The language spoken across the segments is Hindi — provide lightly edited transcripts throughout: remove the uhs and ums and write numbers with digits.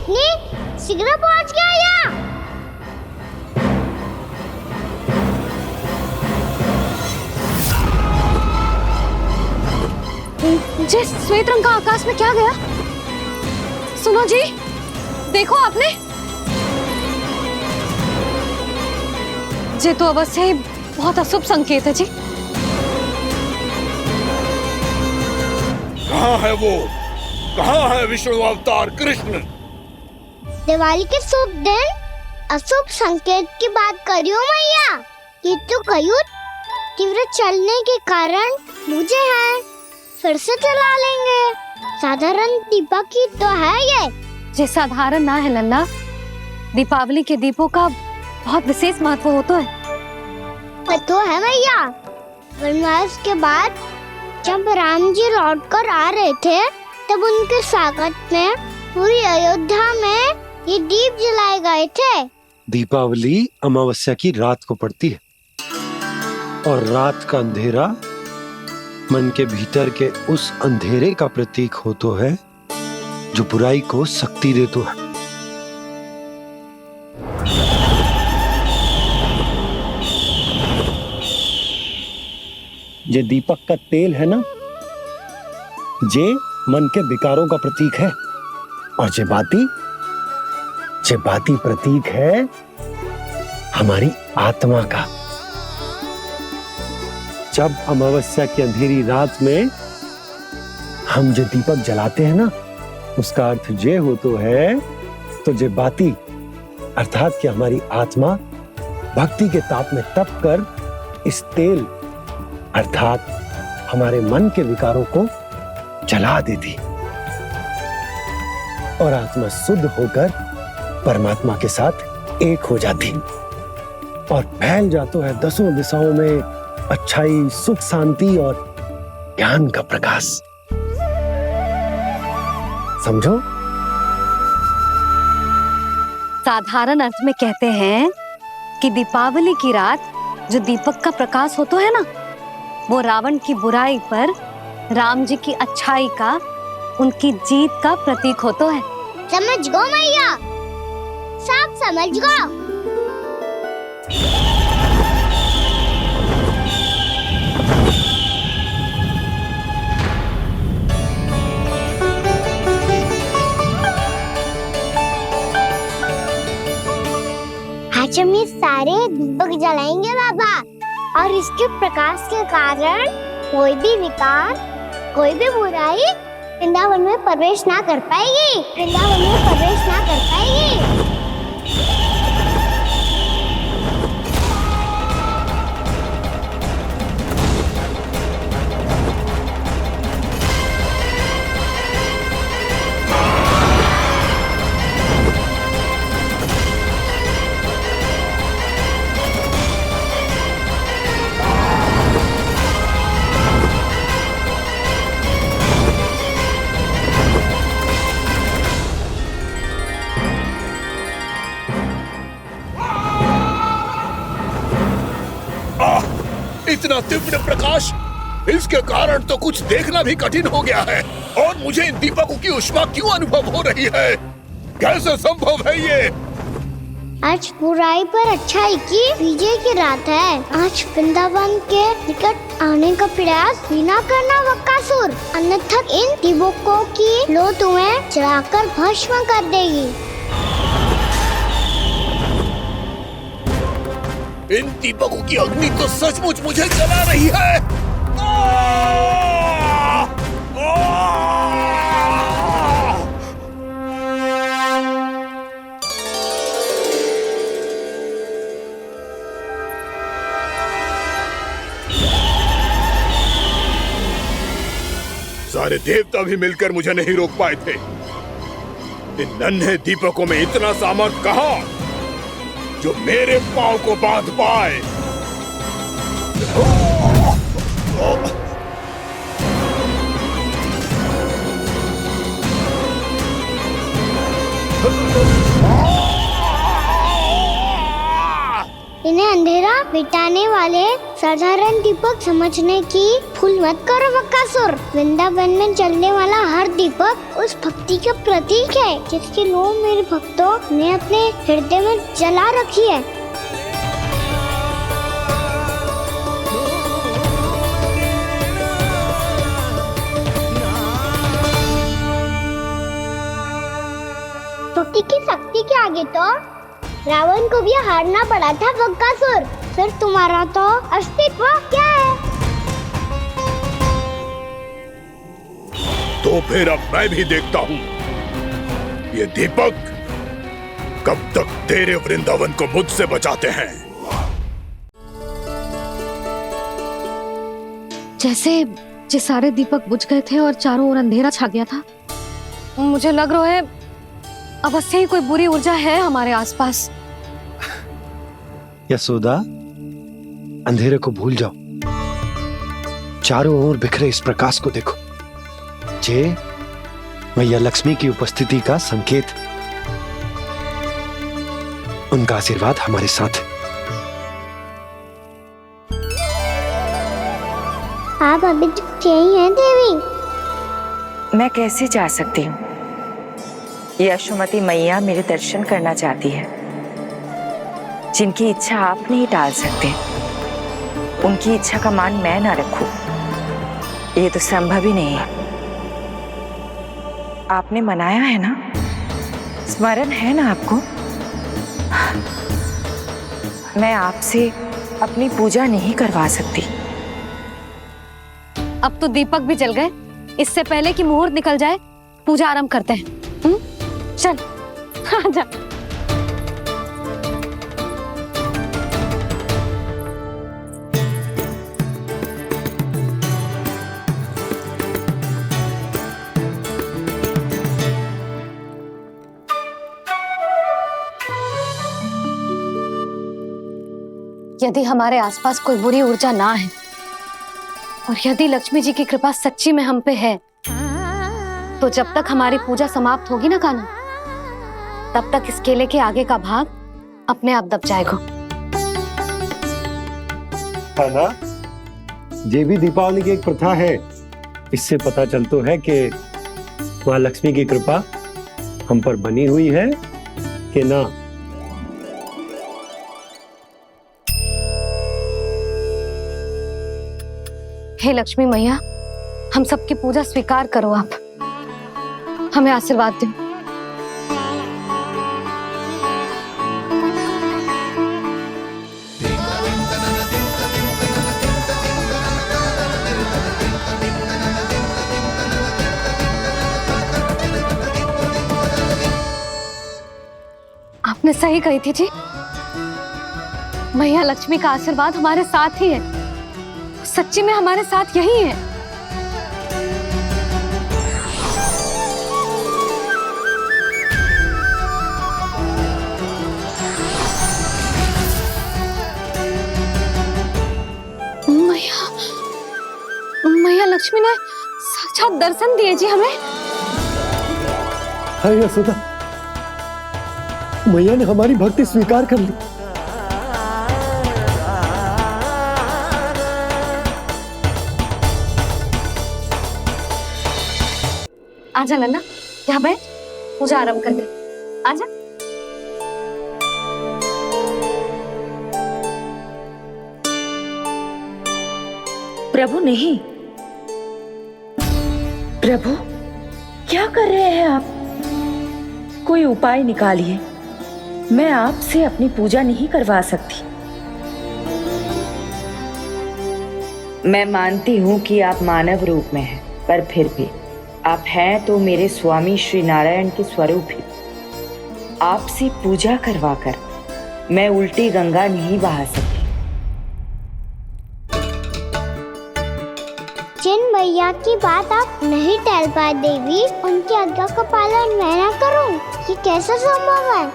पत्नी शीघ्र पहुंच गया यहाँ। जे श्वेत रंग का आकाश में क्या गया? सुनो जी, देखो आपने, जे तो अवश्य ही बहुत अशुभ संकेत है जी। कहाँ है वो? कहाँ है विष्णु अवतार कृष्ण? दिवाली के शुभ दिन अशुभ संकेत की बात करियो मैया। ये तो कयूँ तीव्र चलने के कारण मुझे है, फिर से चला लेंगे। साधारण दीपक ही तो है ये साधारण ना है लल्ला, दीपावली के दीपों का बहुत विशेष महत्व होता है। तो है मैया, वनवास के बाद जब राम जी लौट कर आ रहे थे तब उनके स्वागत में पूरी अयोध्या में ये दीप जलाए गए थे। दीपावली अमावस्या की रात को पड़ती है और रात का अंधेरा मन के भीतर के उस अंधेरे का प्रतीक होता है जो बुराई को शक्ति देता है। ये दीपक का तेल है ना, जे मन के विकारों का प्रतीक है, और जे बाती प्रतीक है हमारी आत्मा का। जब अमावस्या की अंधेरी रात में हम जो दीपक जलाते हैं ना, उसका अर्थ जे हो तो है, तो जे बाती अर्थात कि हमारी आत्मा भक्ति के ताप में तप कर इस तेल अर्थात हमारे मन के विकारों को जला देती और आत्मा शुद्ध होकर परमात्मा के साथ एक हो जाती और फैल जाता है दसों दिशाओं में अच्छाई, सुख, शांति और ज्ञान का प्रकाश। समझो? साधारण अर्थ में कहते हैं कि दीपावली की रात जो दीपक का प्रकाश होता है ना, वो रावण की बुराई पर राम जी की अच्छाई का, उनकी जीत का प्रतीक होता है। समझ गो मैया, सब समझ गो। आज हम ये सारे दीपक जलाएंगे बाबा, और इसके प्रकाश के कारण कोई भी विकार, कोई भी बुराई वृंदावन में प्रवेश ना कर पाएगी, वृंदावन में प्रवेश ना कर पाएगी। इतना तीव्र प्रकाश, इसके कारण तो कुछ देखना भी कठिन हो गया है। और मुझे इन दीपकों की उष्मा क्यों अनुभव हो रही है? कैसे संभव है ये? आज बुराई पर अच्छाई की विजय की रात है। आज वृंदावन के निकट आने का प्रयास भी ना करना बकासुर, अन्यथा इन दीपकों की लो तुम्हें जलाकर भस्म कर देगी। इन दीपकों की अग्नि तो सचमुच मुझे जला रही है। सारे देवता भी मिलकर मुझे नहीं रोक पाए थे। इन नन्हे दीपकों में इतना सामर्थ्य कहां जो मेरे पांव को बांध पाए। इन्हें अंधेरा मिटाने वाले साधारण दीपक समझने की भूल मत करो बकासुर। वृंदावन में जलने वाला हर दीपक उस भक्ति का प्रतीक है जिसकी लो मेरे भक्तों ने अपने हृदय में जला रखी है। भक्ति की शक्ति के आगे तो रावण को भी हारना पड़ा था बकासुर। फिर तुम्हारा तो अस्तित्व क्या है? तो फिर अब मैं भी देखता हूँ ये दीपक कब तक तेरे वृंदावन को मुझसे बचाते हैं। जैसे ये सारे दीपक बुझ गए थे और चारों ओर अंधेरा छा गया था, मुझे लग रहा है अवश्य ही कोई बुरी ऊर्जा है हमारे आसपास। यशोदा, अंधेरे को भूल जाओ, चारों ओर बिखरे इस प्रकाश को देखो। जे मैया लक्ष्मी की उपस्थिति का संकेत, उनका आशीर्वाद हमारे साथ है। आप अभी तक यही हैं देवी? मैं कैसे जा सकती हूँ? यशोमती मैया मेरे दर्शन करना चाहती है। जिनकी इच्छा आप नहीं टाल सकते, उनकी इच्छा का मान मैं ना रखूं, ये तो संभव ही नहीं है। आपने मनाया है ना, स्मरण है ना आपको? मैं आपसे अपनी पूजा नहीं करवा सकती। अब तो दीपक भी जल गए, इससे पहले कि मुहूर्त निकल जाए पूजा आरंभ करते हैं। चल आजा। यदि हमारे आसपास कोई बुरी ऊर्जा ना है और यदि लक्ष्मी जी की कृपा सच्ची में हम पे है, तो जब तक हमारी पूजा समाप्त होगी ना कान्हा, तब तक इस केले के आगे का भाग अपने आप दब जाएगा। है ना? ये भी दीपावली की एक प्रथा है। इससे पता चलता है कि माँ लक्ष्मी की कृपा हम पर बनी हुई है कि ना। हे लक्ष्मी मैया, हम सबकी पूजा स्वीकार करो, आप हमें आशीर्वाद दो। आपने सही कही थी जी, मैया लक्ष्मी का आशीर्वाद हमारे साथ ही है, सच्ची में हमारे साथ यही है। मैया लक्ष्मी ने साक्षात दर्शन दिए जी हमें। है यशोदा, मैया ने हमारी भक्ति स्वीकार कर ली। आजा नन्ना, यहाँ बैठ, पूजा आरंभ कर दे। आजा। प्रभु नहीं, प्रभु क्या कर रहे हैं आप? कोई उपाय निकालिए, मैं आपसे अपनी पूजा नहीं करवा सकती। मैं मानती हूँ कि आप मानव रूप में हैं, पर फिर भी आप हैं तो मेरे स्वामी श्री नारायण के स्वरूप ही। आपसे पूजा करवाकर मैं उल्टी गंगा नहीं बहा सकती। जिन भैया की बात आप नहीं टाल पाए देवी, उनकी आज्ञा का पालन मैं ना करूं, ये कैसा संभव है?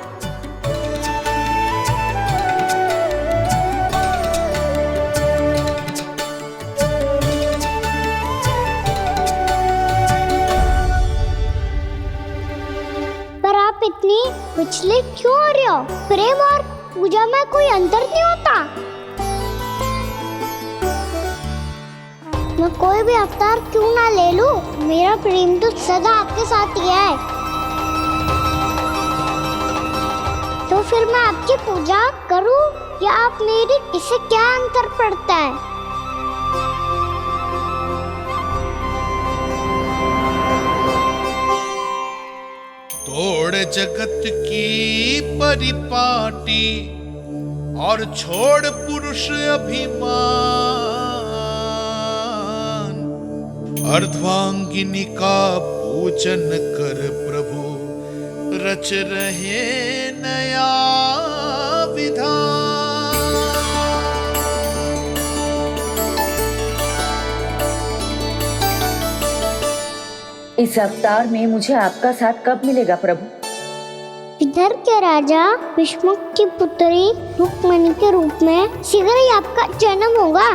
पर आप इतनी विचलित क्यों हो रहे हो? प्रेम और पूजा में कोई अंतर नहीं होता? मैं कोई भी अवतार क्यों ना ले लूं, मेरा प्रेम तो सदा आपके साथ ही है। तो फिर मैं आपकी पूजा करूं या आप मेरी, इससे क्या अंतर पड़ता है? तोड़ जगत की परिपाटी और छोड़ पुरुष अभिमान, अर्धांगिनी का पूजन कर प्रभु रच रहे नया विधान। इस अवतार में मुझे आपका साथ कब मिलेगा प्रभु? इधर के राजा भीष्म की पुत्री रुक्मणी के रूप में शीघ्र ही आपका जन्म होगा।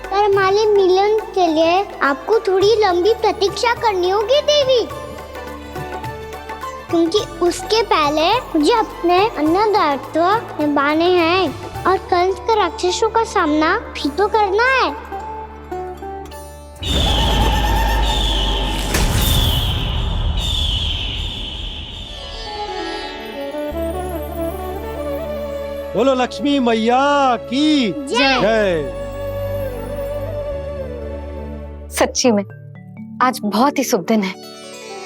पर हमारे मिलन के लिए आपको थोड़ी लंबी प्रतीक्षा करनी होगी देवी, क्योंकि उसके पहले मुझे अपने अन्य दायित्व निभाने हैं और कंस के राक्षसों का सामना भी तो करना है। बोलो लक्ष्मी मैया की जय। सच्ची में आज बहुत ही शुभ दिन है।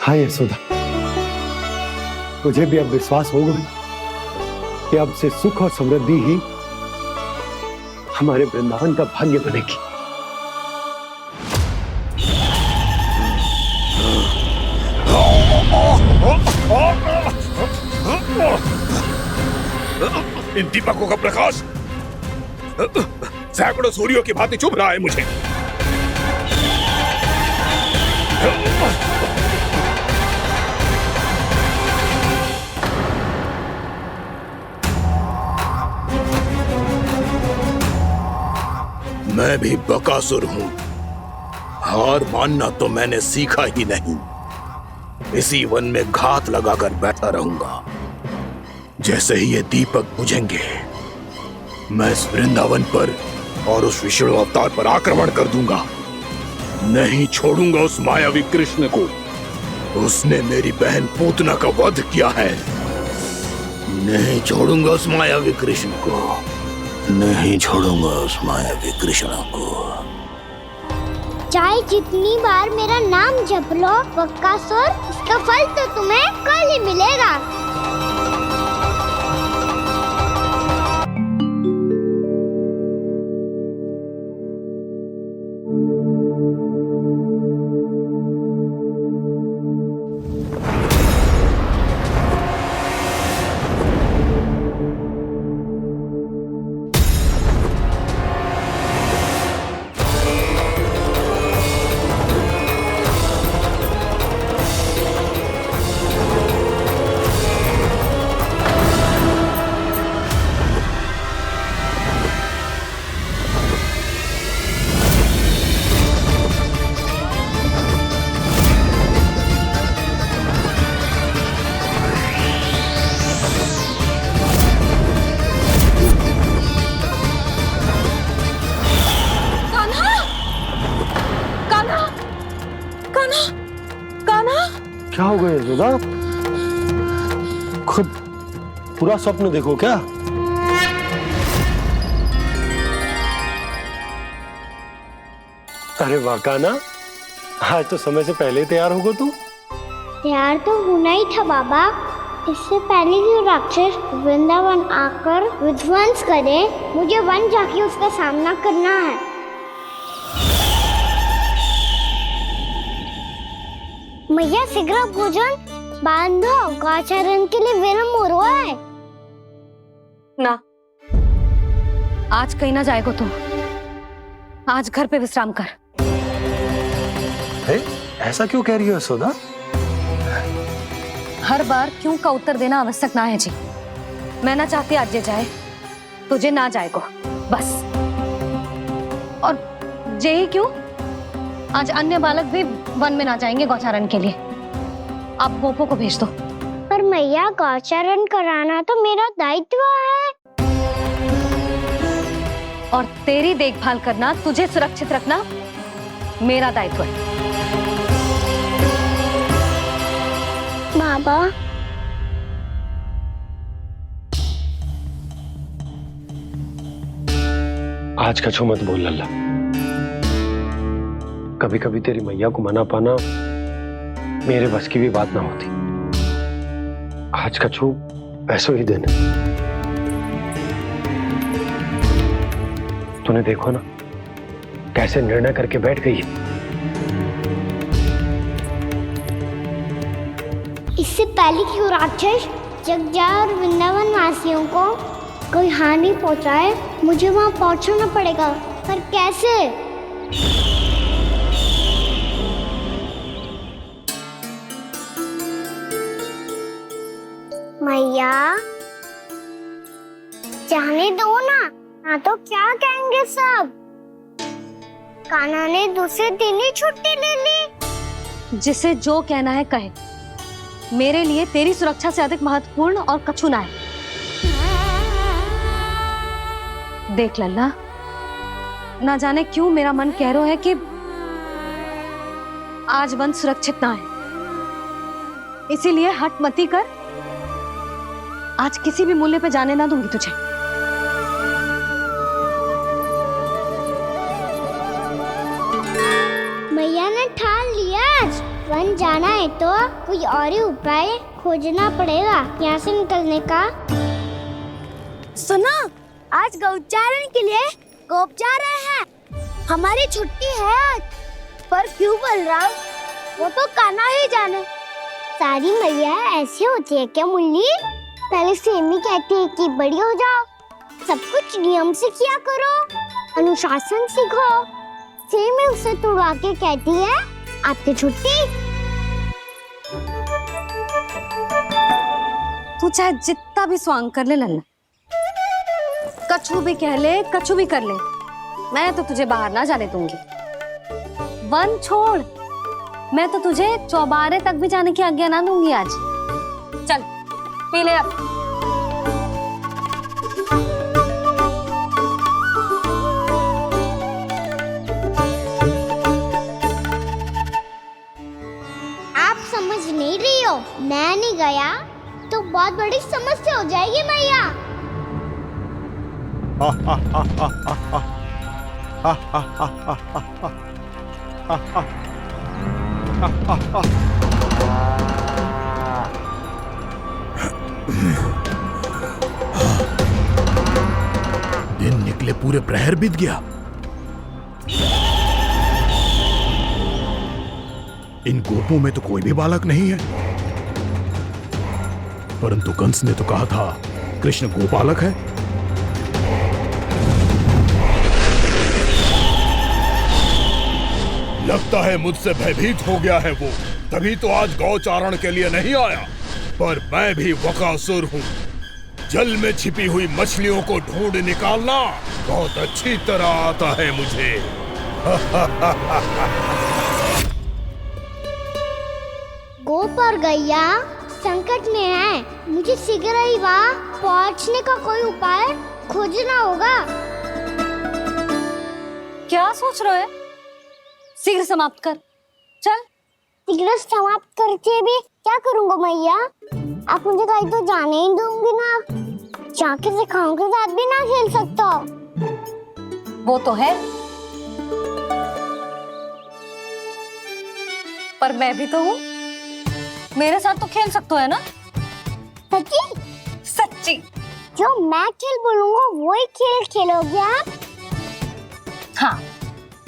हाँ यशोदा, मुझे भी अब विश्वास हो गया कि अब से सुख और समृद्धि ही हमारे वृंदावन का भाग्य बनेगी। इन दीपकों का प्रकाश सैकड़ों सूर्यों की भांति चुभ रहा है मुझे। मैं भी बकासुर हूं, हार मानना तो मैंने सीखा ही नहीं। इसी वन में घात लगाकर बैठा रहूंगा। जैसे ही ये दीपक बुझेंगे, मैं इस वृंदावन पर और उस विष्णु अवतार पर आक्रमण कर दूंगा। नहीं छोड़ूंगा उस मायावी कृष्ण को। उसने मेरी बहन पूतना का वध किया है। नहीं छोड़ूंगा उस मायावी कृष्ण को। नहीं छोड़ूंगा उस मायावी कृष्ण को। चाहे जितनी बार मेरा नाम जप लो बकासुर, इसका फल तो तुम्हें कल ही मिलेगा। क्या हो गया यशोदा? खुद पूरा स्वप्न देखो क्या? अरे वाह कान्हा, आज तो समय से पहले तैयार हो गो तू। तैयार तो होना ही था बाबा। इससे पहले कि राक्षस वृंदावन आकर विध्वंस करे, मुझे वन जाके उसका सामना करना है। मैया शीघ्र भोजन बांधो, गौचरण के लिए विलंब हो रहा है। ना, आज कहीं ना जाएगा तुम। आज घर पे विश्राम कर। ऐसा क्यों कह रही हो यशोदा? हर बार क्यों का उत्तर देना आवश्यक ना है जी। मैं ना चाहती आज ये जाए, तुझे ना जाएगा बस। और जे ही क्यों, आज अन्य बालक भी वन में ना जाएंगे गौचारण के लिए। आप पोपो को भेज दो। पर पर मैया गौचरण कराना तो मेरा दायित्व है। और तेरी देखभाल करना, तुझे सुरक्षित रखना मेरा दायित्व है। बाबा, आज कछु मत बोल लल्ला। कभी कभी तेरी मैया को मना पाना मेरे बस की भी बात ना होती। आज कछु ऐसो ही दिन है। तूने देखो ना कैसे निर्णय करके बैठ गई है। इससे पहले कि वो राक्षस जगजा और वृंदावन वासियों को कोई हानि पहुंचाए, मुझे वहां पहुंचना पड़ेगा। पर कैसे? मैया, जाने दो ना तो क्या कहेंगे सब। कान्हा ने दूसरे दिन ही छुट्टी ले ली। जिसे जो कहना है कहे, मेरे लिए तेरी सुरक्षा से अधिक महत्वपूर्ण और कछु ना है। देख लल्ला, ना जाने क्यों मेरा मन कह रहा है कि आज वन सुरक्षित ना है, इसीलिए हट मती कर। आज किसी भी मूल्य पे जाने ना दूंगी तुझे। मैया ने ठान लिया, आज वन जाना है तो कोई और ही उपाय खोजना पड़ेगा यहाँ से निकलने का। सुनो, आज गौचारण के लिए गोप जा रहे हैं। हमारी छुट्टी है आज। पर क्यों बलराम? वो तो कान्हा ही जाने। सारी मैया ऐसी होती है क्या मुल्ली? पहले सेमी कहती है कि बड़ी हो जाओ, सब कुछ नियम से किया करो, अनुशासन सीखो। सेमी उसे तुड़वा के कहती है आपकी छुट्टी। तू चाहे जितना भी स्वांग कर ले लल्ला, कछु भी कह ले, कछु भी कर ले, मैं तो तुझे बाहर ना जाने दूंगी। वन छोड़, मैं तो तुझे चौबारे तक भी जाने की आज्ञा ना दूंगी आज। चल पी ले अब। आप समझ नहीं रही हो, मैं नहीं गया तो बहुत बड़ी समस्या हो जाएगी मैया। दिन निकले पूरे प्रहर बीत गया। इन गोपों में तो कोई भी बालक नहीं है, परंतु कंस ने तो कहा था कृष्ण गोपालक है। लगता है मुझसे भयभीत हो गया है वो, तभी तो आज गौचारण के लिए नहीं आया। पर मैं भी वकासुर हूँ। जल में छिपी हुई मछलियों को ढूंढ निकालना बहुत अच्छी तरह आता है मुझे। गोप और गैया संकट में है, मुझे शीघ्र ही वहाँ पहुँचने का कोई उपाय खोजना होगा। क्या सोच रहे हो? शीघ्र समाप्त कर, चल। शीघ्र समाप्त करके भी क्या करूँगा मैया? आप मुझे कहीं तो जाने ही दूंगी ना। जाके सिखाओं के साथ भी ना खेल सकता। वो तो है, पर मैं भी तो हूँ, मेरे साथ तो खेल सकते हो है ना? सच्ची? सच्ची। जो मैं खेल बोलूँगा वही खेल खेलोगे आप? हाँ।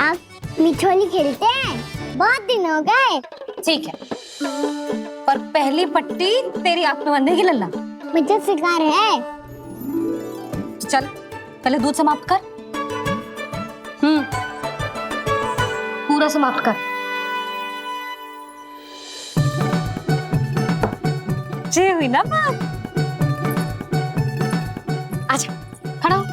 आप मिठोली खेलते हैं? बहुत दिन हो गए। ठीक है, पर पहली पट्टी तेरी आंख में बंधेगी लल्ला। मुझे शिकार है। चल पहले दूध समाप्त कर। पूरा समाप्त कर। जे हुई ना बात। आजा, खड़ा हो।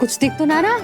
कुछ दिख तो ना रहा।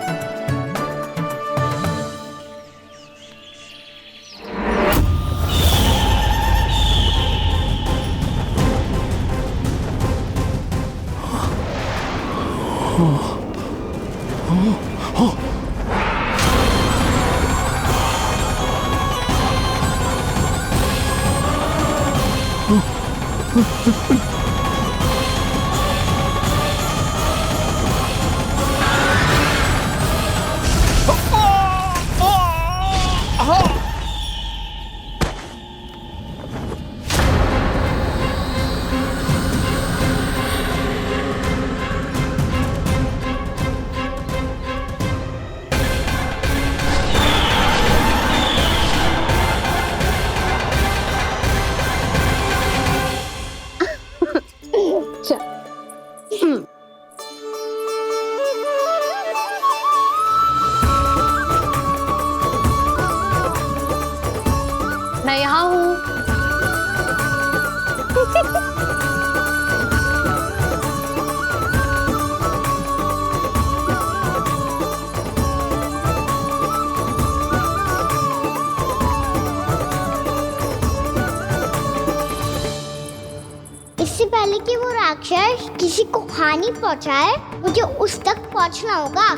मैं यहाँ हूँ। इससे पहले कि वो राक्षस किसी को हानि पहुंचाए, मुझे उस तक पहुंचना होगा।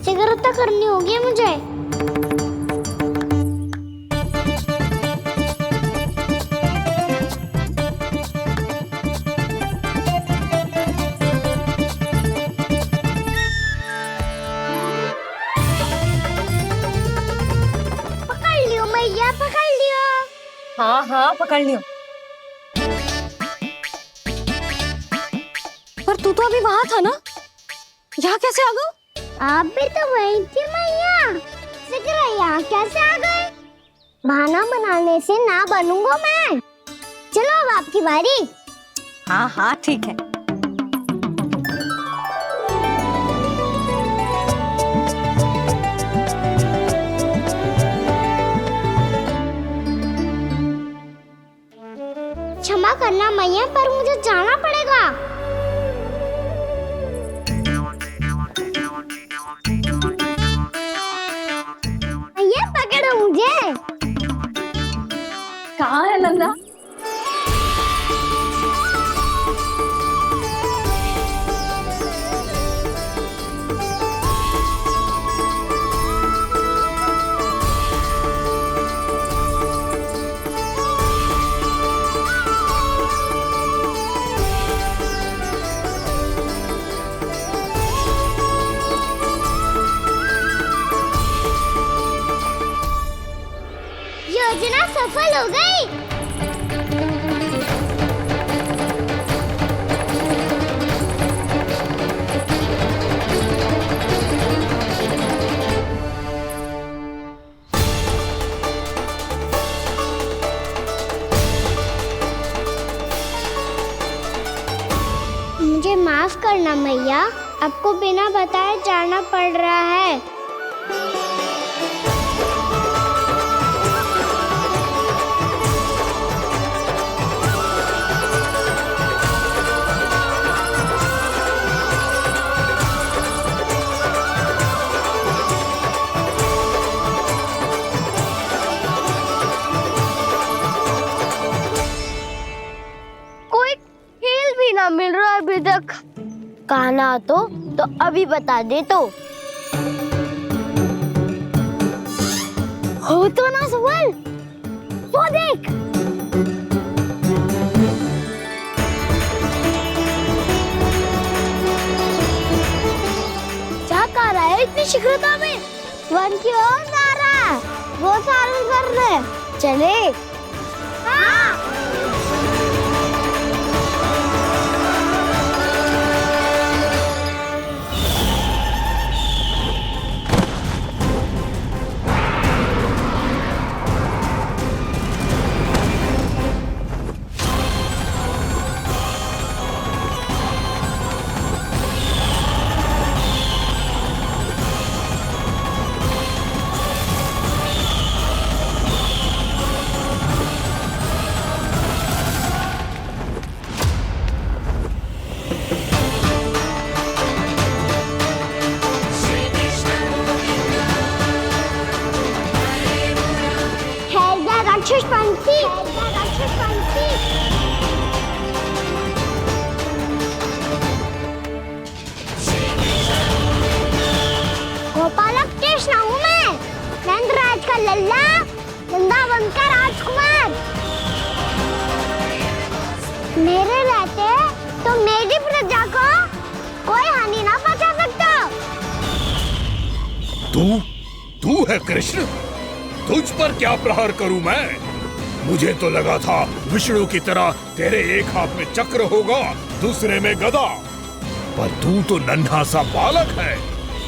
सिगरता करनी होगी मुझे। पकड़ लियो मैया, पकड़ लियो। हाँ हाँ पकड़ लियो। पर तू तो अभी वहां था ना, यहाँ कैसे आ गया? आप भी तो वही थी मैया। सिकरा यहाँ कैसे आ गए? बहाना बनाने से ना बनूंगा मैं। चलो अब आपकी बारी। हाँ हाँ ठीक है। क्षमा करना मैया, पर मुझे जाना पड़ेगा। मैया पकड़ो मुझे। कहाँ है नंदा? योजना सफल हो गई। मुझे माफ करना मैया, आपको बिना बताए जाना पड़ रहा है। कोई खेल भी ना मिल रहा अभी तक। कहना तो अभी बता दे तो। हो तो ना सवाल, वो देख। क्या कर रहा है इतनी शीघ्रता में? वन की ओर जा रहा है, वो सारे कर रहे। चले। हाँ। राक्षस पंछी, राक्षस पंछी। गोपालक कृष्ण हूँ मैं, नंदराज का लल्ला, वृंदावन का राजकुमार। मेरे रहते तो मेरी प्रजा को कोई हानि ना पहुंचा सकता। तू है कृष्ण? तुझ पर क्या प्रहार करूं मैं? मुझे तो लगा था विष्णु की तरह तेरे एक हाथ में चक्र होगा, दूसरे में गदा, पर तू तो नन्हा सा बालक है।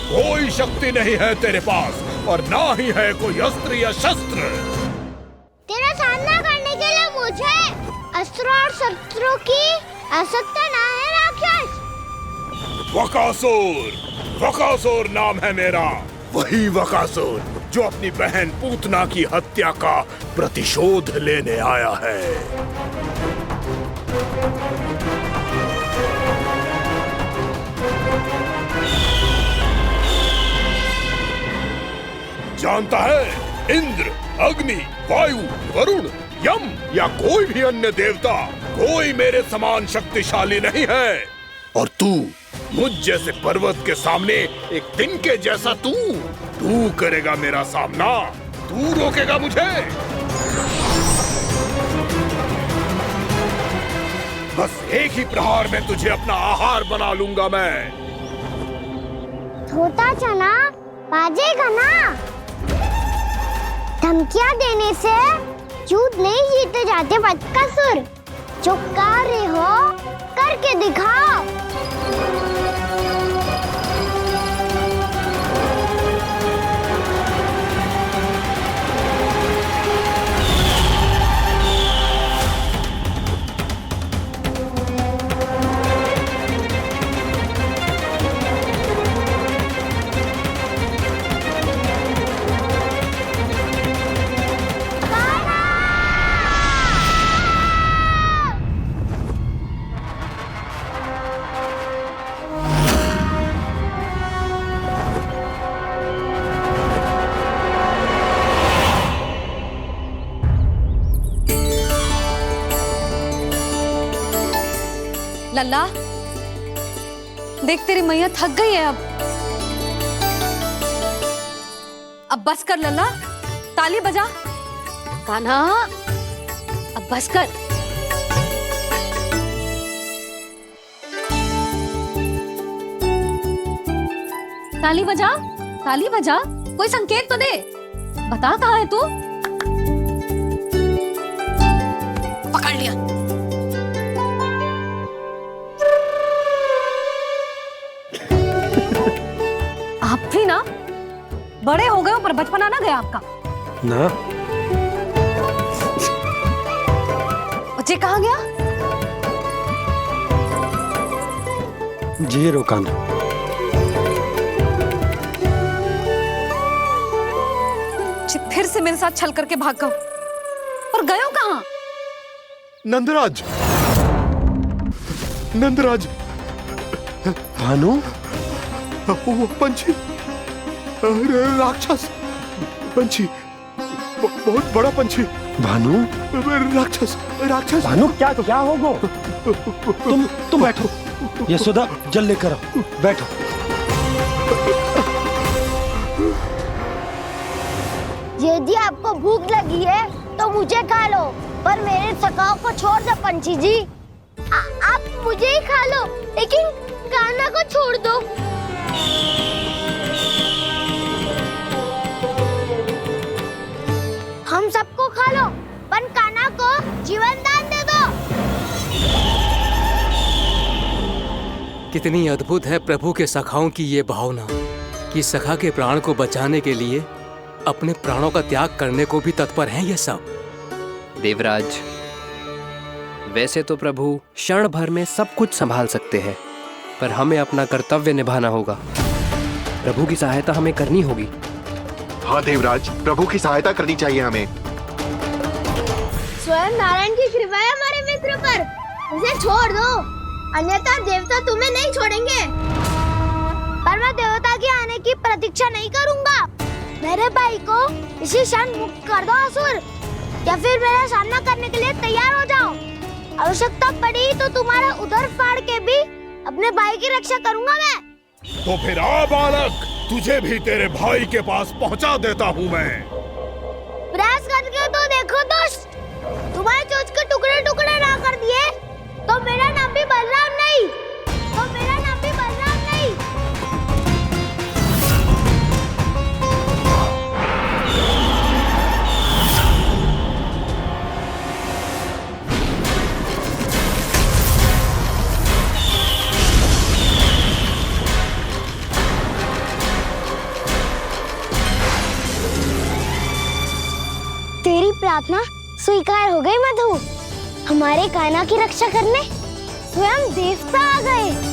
कोई शक्ति नहीं है तेरे पास और ना ही है कोई अस्त्र या शस्त्र। तेरा सामना करने के लिए मुझे अस्त्र और शस्त्रों की आवश्यकता ना है राक्षस। वकासुर नाम है मेरा, वही वकासुर जो अपनी बहन पूतना की हत्या का प्रतिशोध लेने आया है। जानता है, इंद्र, अग्नि, वायु, वरुण, यम या कोई भी अन्य देवता कोई मेरे समान शक्तिशाली नहीं है। और तू मुझ जैसे पर्वत के सामने एक दिन के जैसा तू करेगा मेरा सामना? तू रोकेगा मुझे? बस एक ही प्रहार में तुझे अपना आहार बना लूंगा मैं। छोटा चना बाजेगा ना। धमकियां देने से युद्ध नहीं जीते जाते बदकसूर। जो कार्य हो करके दिखाओ। लल्ला, देख तेरी मैया थक गई है अब बस कर लल्ला, ताली बजा। कान्हा, अब बस कर। ताली बजा, ताली बजा, कोई संकेत तो दे। बता कहाँ है तू? पकड़ लिया। आप भी ना बड़े हो गए हो, पर बचपना ना गया आपका ना। बच्चे कहाँ गया? जी रोकाना। फिर से मेरे साथ छल करके भाग गए, और गए हो कहाँ? नंदराज, नंदराज। भानु, वो पंछी, राक्षस पंछी, बहुत बड़ा पंछी। भानु, राक्षस, राक्षस। भानु, क्या होगो? तुम बैठो। यशोदा, जल लेकर आओ, बैठो। यदि आपको भूख लगी है तो मुझे खा लो, पर मेरे सखाओं को छोड़ दो पंछी जी। आप मुझे ही खा लो, लेकिन कान्हा को छोड़ दो। हम सबको खा लो, पर कान्हा को जीवन दान दे दो। कितनी अद्भुत है प्रभु के सखाओं की ये भावना कि सखा के प्राण को बचाने के लिए अपने प्राणों का त्याग करने को भी तत्पर हैं ये सब। देवराज, वैसे तो प्रभु क्षण भर में सब कुछ संभाल सकते हैं, पर हमें अपना कर्तव्य निभाना होगा। प्रभु की सहायता हमें करनी होगी। हाँ देवराज, प्रभु की सहायता करनी चाहिए हमें। स्वयं नारायण की कृपा है हमारे मित्र पर, उसे छोड़ दो, अन्यथा देवता तुम्हें नहीं छोड़ेंगे। पर मैं देवता के आने की प्रतीक्षा नहीं करूंगा। मेरे भाई को इसी क्षण मुक्त कर दो असुर। या फिर मेरा सामना करने के लिए तैयार हो जाओ। आवश्यकता पड़ी तो तुम्हारा उधर फाड़ के भी अपने भाई की रक्षा करूंगा मैं। तो फिर आ बालक, तुझे भी तेरे भाई के पास पहुंचा देता हूँ मैं। प्रयास करके तो देखो दोस्त, तुम्हारे चोंच के टुकड़े टुकड़े ना कर दिए तो मेरा नाम भी बलराम नहीं, तो मेरा नाम भी बलराम नहीं। तेरी प्रार्थना स्वीकार हो गई मधु। हमारे कान्हा की रक्षा करने स्वयं देवता आ गए।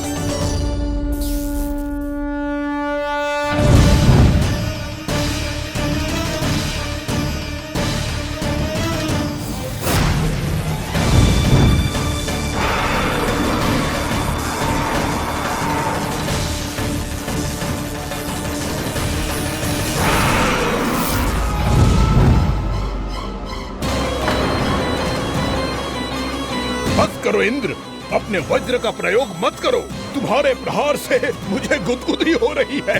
करो इंद्र, अपने वज्र का प्रयोग मत करो। तुम्हारे प्रहार से मुझे गुदगुदी हो रही है।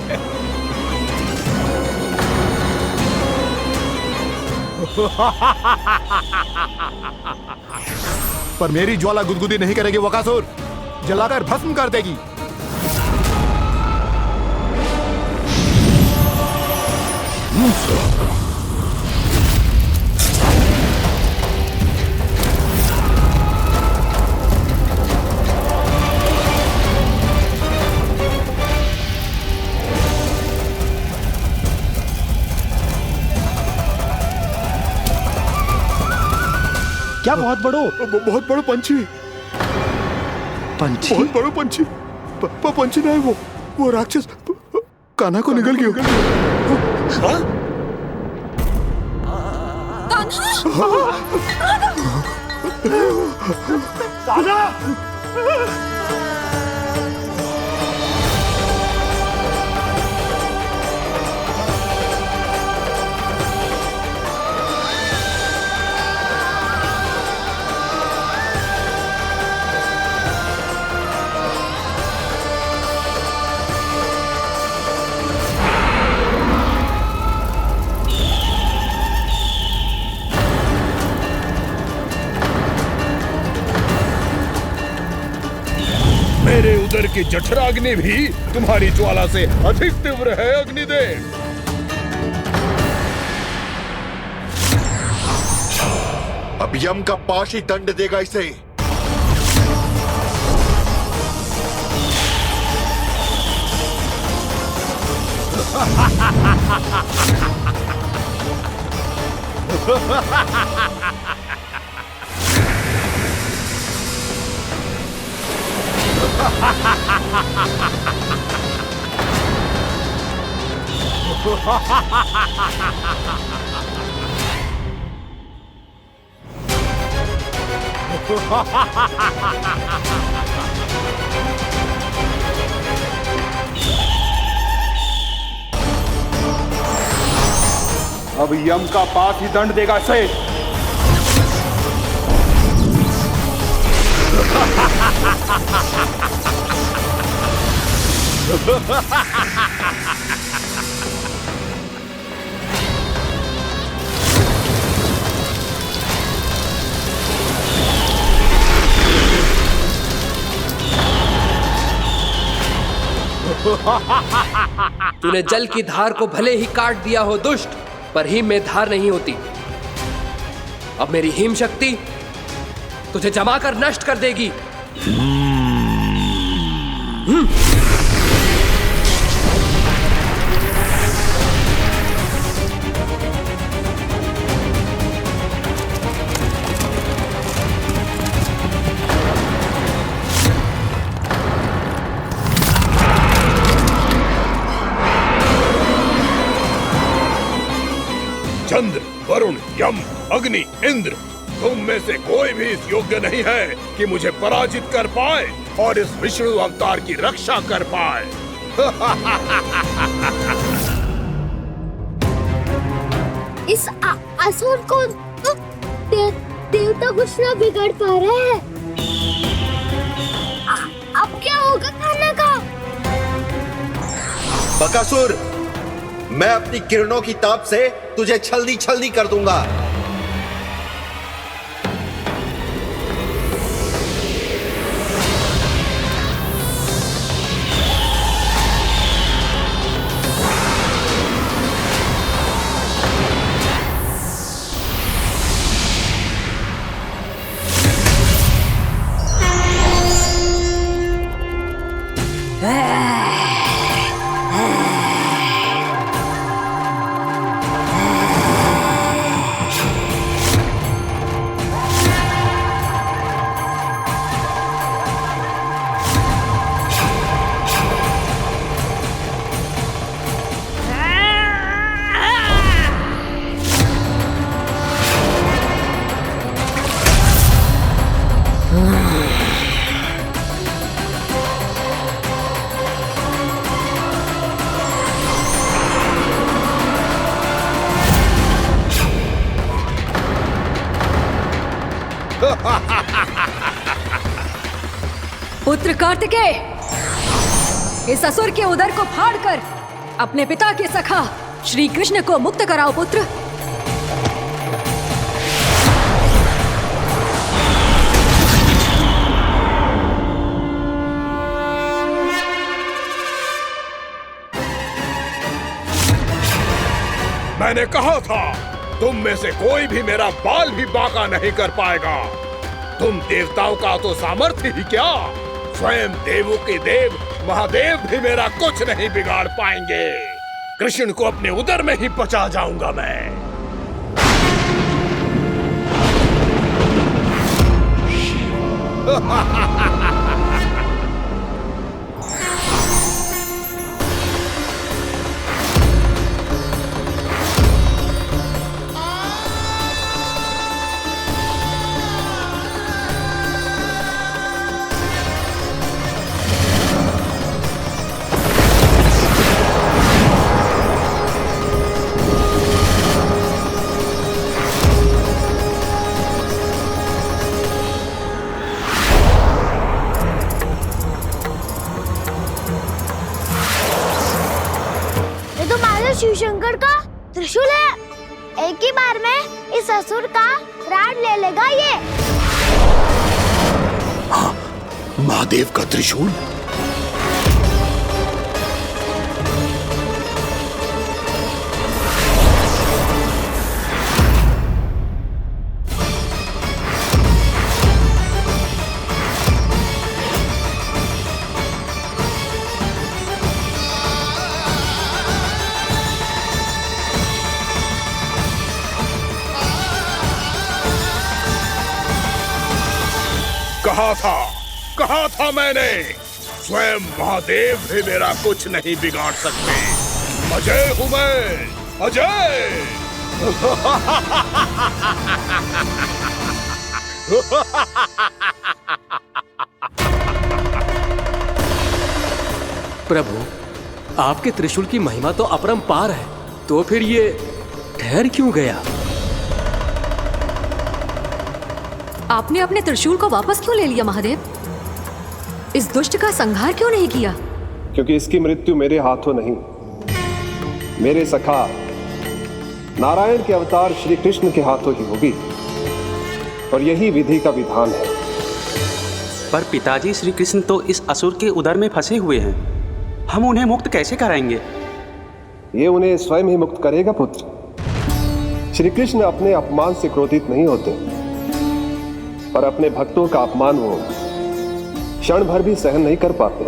पर मेरी ज्वाला गुदगुदी नहीं करेगी वकासुर, जलाकर भस्म कर देगी। क्या बहुत बहुत बड़ो पंछी। पंछी? बहुत बड़ो पंछी। पंछी ना है वो राक्षस कान्हा को निगल गया। हाँ? कान्हा! मेरे उदर की जठराग्नि भी तुम्हारी ज्वाला से अधिक तीव्र है अग्निदेव। अब यम का पाश ही दंड देगा इसे। अब यम का पाश ही दंड देगा इसे। तूने जल की धार को भले ही काट दिया हो दुष्ट, पर हिम में धार नहीं होती। अब मेरी हिम शक्ति तुझे जमाकर नष्ट कर देगी। चंद्र, वरुण, यम, अग्नि, इंद्र, तुम में से कोई भी इस योग्य नहीं है कि मुझे पराजित कर पाए और इस विष्णु अवतार की रक्षा कर पाए। इस असुर को कुछ ना बिगड़ पा रहा है। अब क्या होगा खाना का? बकासुर, मैं अपनी किरणों की ताप से तुझे छल्दी छल्दी कर दूंगा। पुत्र कार्तिकेय, इस असुर के उदर को फाड़कर अपने पिता के सखा श्री कृष्ण को मुक्त कराओ पुत्र। मैंने कहा था, तुम में से कोई भी मेरा बाल भी बांका नहीं कर पाएगा। तुम देवताओं का तो सामर्थ्य ही क्या, स्वयं देवों के देव महादेव भी मेरा कुछ नहीं बिगाड़ पाएंगे। कृष्ण को अपने उदर में ही पचा जाऊंगा मैं। शिव शंकर का त्रिशूल है। एक ही बार में इस असुर का प्राण ले लेगा ये। हाँ, महादेव का त्रिशूल। कहा था मैंने, स्वयं महादेव भी मेरा कुछ नहीं बिगाड़ सकते। अजय हूं मैं, अजय। प्रभु, आपके त्रिशूल की महिमा तो अपरंपार है, तो फिर ये ठहर क्यों गया? आपने अपने त्रिशूल को वापस क्यों ले लिया महादेव? इस दुष्ट का संहार क्यों नहीं किया? क्योंकि इसकी मृत्यु मेरे हाथों नहीं, मेरे सखा नारायण के अवतार श्री कृष्ण के हाथों ही होगी, और यही विधि का विधान है। पर पिताजी, श्री कृष्ण तो इस असुर के उदर में फंसे हुए हैं, हम उन्हें मुक्त कैसे कराएंगे? ये उन्हें स्वयं ही मुक्त करेगा पुत्र। श्री कृष्ण अपने अपमान से क्रोधित नहीं होते, पर अपने भक्तों का अपमान वो क्षण भर भी सहन नहीं कर पाते।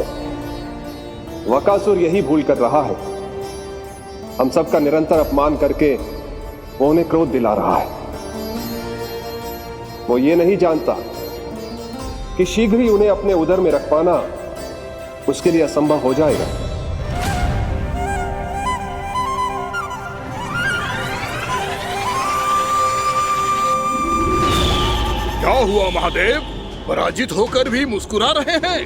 वकासुर यही भूल कर रहा है, हम सबका निरंतर अपमान करके वो उन्हें क्रोध दिला रहा है। वो ये नहीं जानता कि शीघ्र ही उन्हें अपने उदर में रख पाना उसके लिए असंभव हो जाएगा। क्या हुआ महादेव, पराजित होकर भी मुस्कुरा रहे हैं?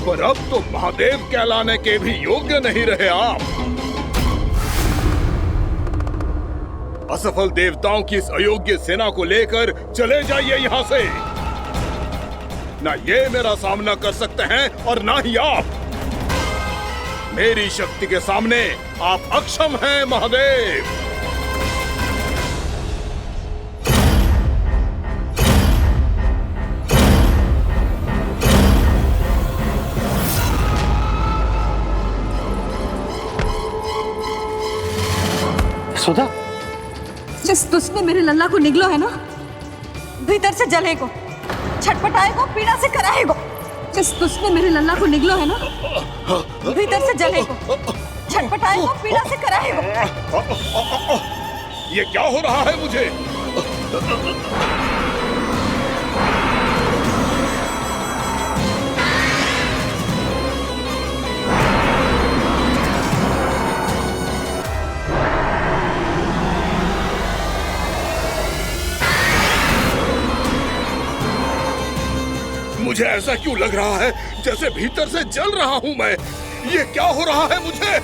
पर अब तो महादेव कहलाने के भी योग्य नहीं रहे आप। असफल देवताओं की इस अयोग्य सेना को लेकर चले जाइए यहाँ से। ना ये मेरा सामना कर सकते हैं और ना ही आप। मेरी शक्ति के सामने आप अक्षम हैं महादेव। सुधा, जिस दुष्ट ने मेरे लल्ला को निगलो है ना, भीतर से जलेगो, छटपटाएगो, पीड़ा से कराएगो। जिस दुष्ट ने मेरे लल्ला को निगलो है ना, भीतर से जलेगो, छटपटाएगो, पीड़ा से कराएगो। ये क्या हो रहा है मुझे? मुझे ऐसा क्यों लग रहा है जैसे भीतर से जल रहा हूं मैं? ये क्या हो रहा है मुझे?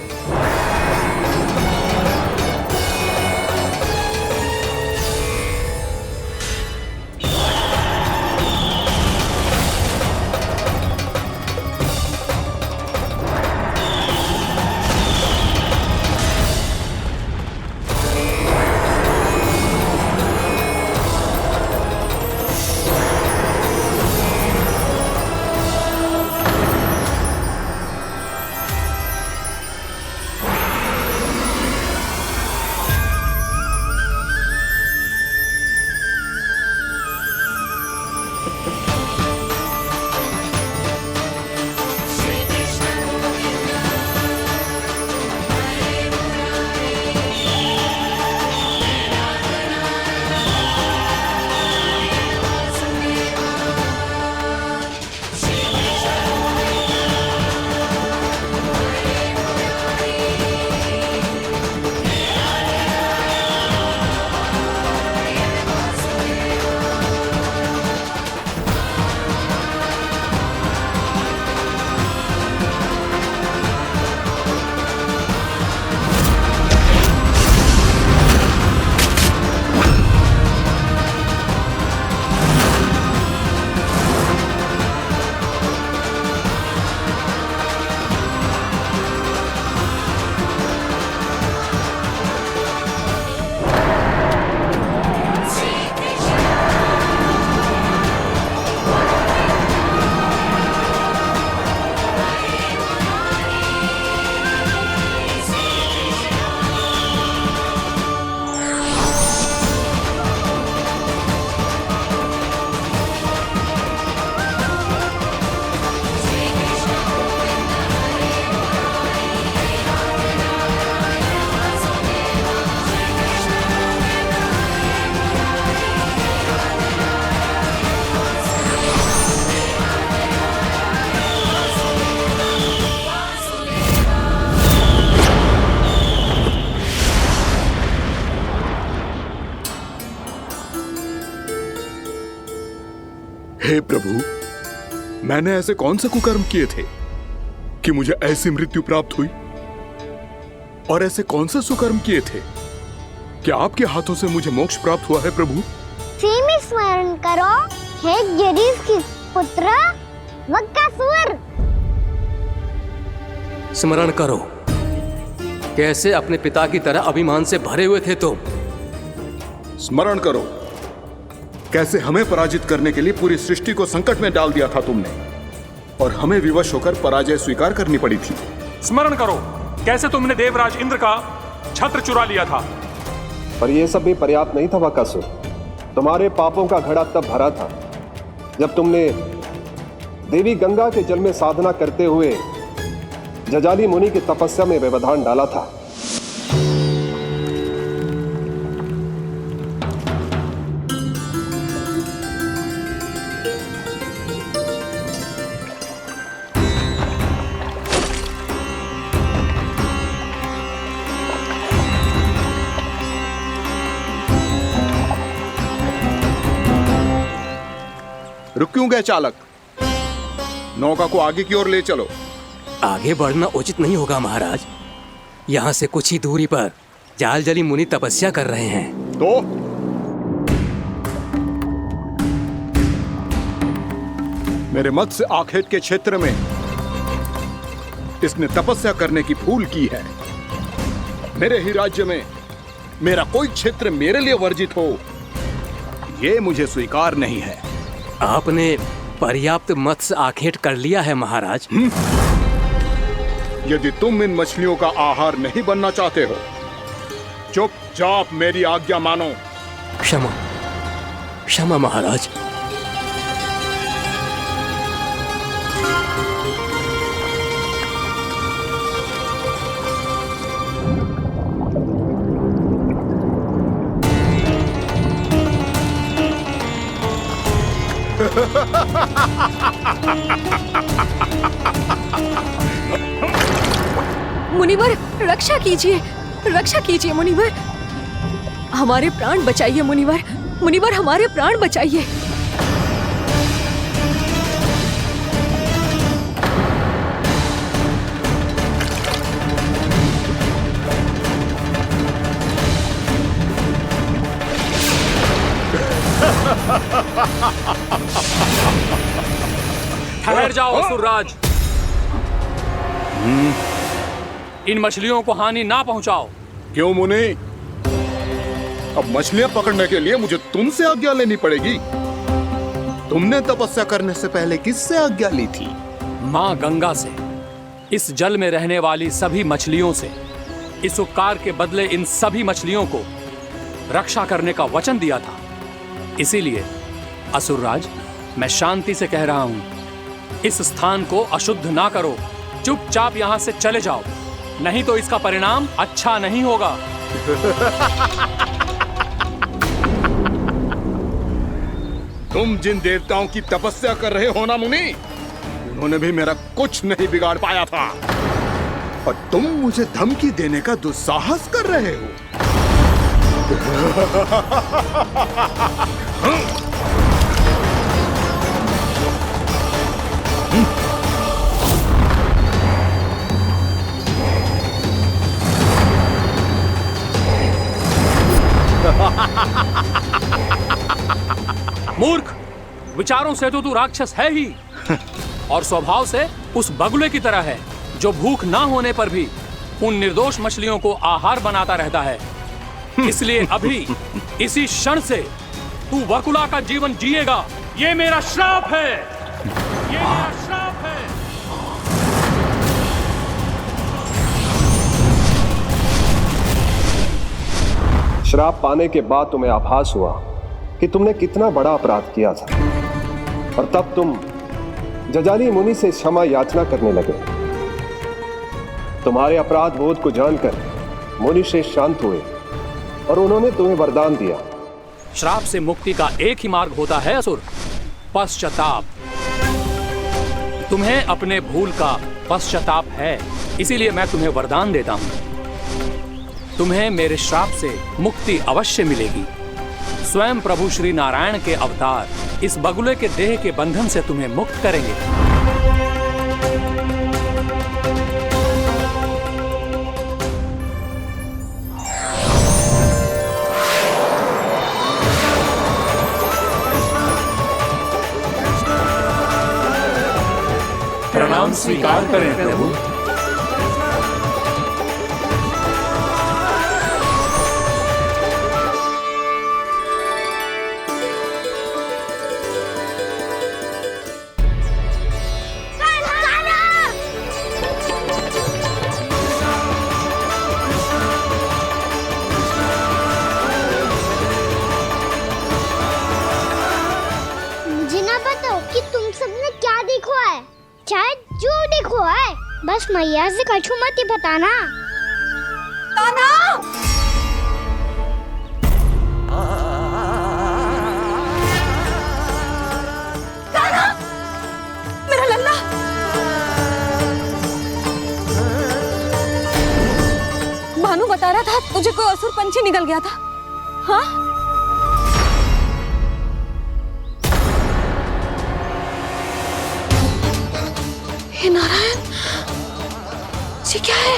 हे प्रभु, मैंने ऐसे कौन से कुकर्म किए थे कि मुझे ऐसी मृत्यु प्राप्त हुई? और ऐसे कौन से सुकर्म किए थे कि आपके हाथों से मुझे मोक्ष प्राप्त हुआ है प्रभु? में स्मरण करो, हे जरीफ की पुत्र वक्कासुर। स्मरण करो, कैसे अपने पिता की तरह अभिमान से भरे हुए थे तुम। स्मरण करो, कैसे हमें पराजित करने के लिए पूरी सृष्टि को संकट में डाल दिया था तुमने और हमें विवश होकर पराजय स्वीकार करनी पड़ी थी। स्मरण करो, कैसे तुमने देवराज इंद्र का छत्र चुरा लिया था। पर यह सब भी पर्याप्त नहीं था वक्कासुर। तुम्हारे पापों का घड़ा तब भरा था जब तुमने देवी गंगा के जल में साधना करते हुए जजाली मुनि की तपस्या में व्यवधान डाला था। रुक क्यों गए चालक? नौका को आगे की ओर ले चलो। आगे बढ़ना उचित नहीं होगा महाराज। यहाँ से कुछ ही दूरी पर जालजली मुनि तपस्या कर रहे हैं। तो मेरे मत्स्य आखेट के क्षेत्र में इसने तपस्या करने की भूल की है। मेरे ही राज्य में मेरा कोई क्षेत्र मेरे लिए वर्जित हो, ये मुझे स्वीकार नहीं है। आपने पर्याप्त मत्स्य आखेट कर लिया है महाराज। यदि तुम इन मछलियों का आहार नहीं बनना चाहते हो, चुपचाप मेरी आज्ञा मानो। क्षमा, क्षमा महाराज। मुनिवर, रक्षा कीजिए, रक्षा कीजिए मुनिवर, हमारे प्राण बचाइए मुनिवर, मुनिवर हमारे प्राण बचाइए। ठहर जाओ असुरराज, इन मछलियों को हानि ना पहुंचाओ। क्यों मुनि? अब मछलियां पकड़ने के लिए मुझे तुमसे आज्ञा लेनी पड़ेगी। तुमने तपस्या करने से पहले किससे आज्ञा ली थी? माँ गंगा से, इस जल में रहने वाली सभी मछलियों से। इस उपकार के बदले इन सभी मछलियों को रक्षा करने का वचन दिया था। इसीलिए असुरराज, मैं शांति से कह रहा हूं, इस स्थान को अशुद्ध ना करो, चुपचाप यहां से चले जाओ, नहीं तो इसका परिणाम अच्छा नहीं होगा। तुम जिन देवताओं की तपस्या कर रहे हो ना मुनि, उन्होंने भी मेरा कुछ नहीं बिगाड़ पाया था, और तुम मुझे धमकी देने का दुस्साहस कर रहे हो। मूर्ख, विचारों से तो तू राक्षस है ही, और स्वभाव से उस बगुले की तरह है जो भूख ना होने पर भी उन निर्दोष मछलियों को आहार बनाता रहता है। इसलिए अभी इसी क्षण से तू वकुला का जीवन जिएगा। ये मेरा श्राप है, ये मेरा श्राप है। श्राप पाने के बाद तुम्हें आभास हुआ कि तुमने कितना बड़ा अपराध किया था, और तब तुम जजाली मुनि से क्षमा याचना करने लगे। तुम्हारे अपराध बोध को जानकर मुनि श्रेष्ठ शांत हुए और उन्होंने तुम्हें वरदान दिया। श्राप से मुक्ति का एक ही मार्ग होता है असुर, पश्चाताप। तुम्हें अपने भूल का पश्चाताप है, इसीलिए मैं तुम्हें वरदान देता हूं। तुम्हें मेरे श्राप से मुक्ति अवश्य मिलेगी। स्वयं प्रभु श्री नारायण के अवतार इस बगुले के देह के बंधन से तुम्हें मुक्त करेंगे। प्रणाम स्वीकार करें प्रभु। बस मैया से कछु मत ही बताना। कान्हा! कान्हा! मेरा लल्ला! भानु बता रहा था तुझे कोई असुर पंछी निकल गया था। हाँ? हे नारायण, ये क्या है?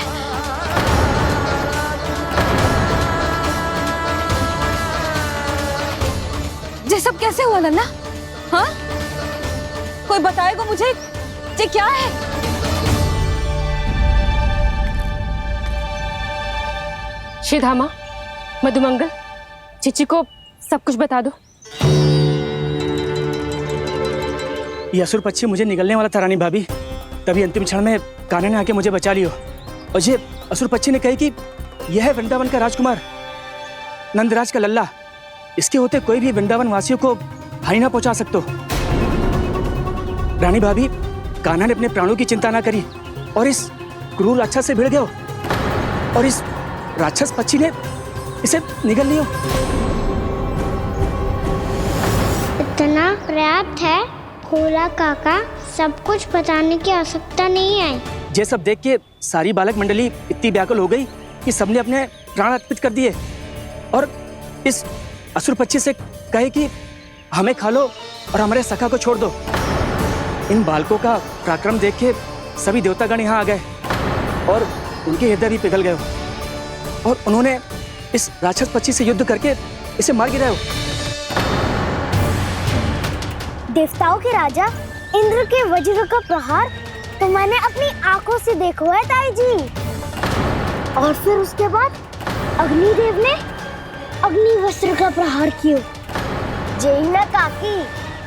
कैसे हुआ लल्ला? हाँ, कोई बताएगा मुझे ये क्या है? श्रीधामा, मधुमंगल, चिची को सब कुछ बता दो। ये असुर पक्षी मुझे निगलने वाला था रानी भाभी, तभी अंतिम क्षण में कान्हा ने आके मुझे बचा लियो। और ये असुर पक्षी ने कही कि यह है वृंदावन का राजकुमार, नंदराज का लल्ला। इसके होते कोई भी वृंदावन वासियों को हानि ना पहुंचा सकते। रानी भाभी, कान्हा ने अपने प्राणों की चिंता ना करी और इस क्रूर राक्षस से भिड़ गयो और इस राक्षस पक्षी ने इसे निगल लियो। इतना पर्याप्त है भोला काका, सब कुछ बताने की आवश्यकता नहीं है। ये सब देख के सारी बालक मंडली इतनी व्याकुल हो गई कि सबने अपने प्राण अर्पित कर दिए और इस असुर पक्षी से कहे कि हमें खा लो और हमारे सखा को छोड़ दो। इन बालकों का पराक्रम देख के सभी देवतागण यहाँ आ गए और उनके हृदय भी पिघल गए और उन्होंने इस राक्षस पक्षी से युद्ध करके इसे मार गिराया। देवताओं के राजा इंद्र के वज्र का प्रहार तो मैंने अपनी आंखों से देखा है ताई जी। और फिर उसके बाद अग्निदेव ने अग्निवस्त्र का प्रहार किया। जय ना काकी,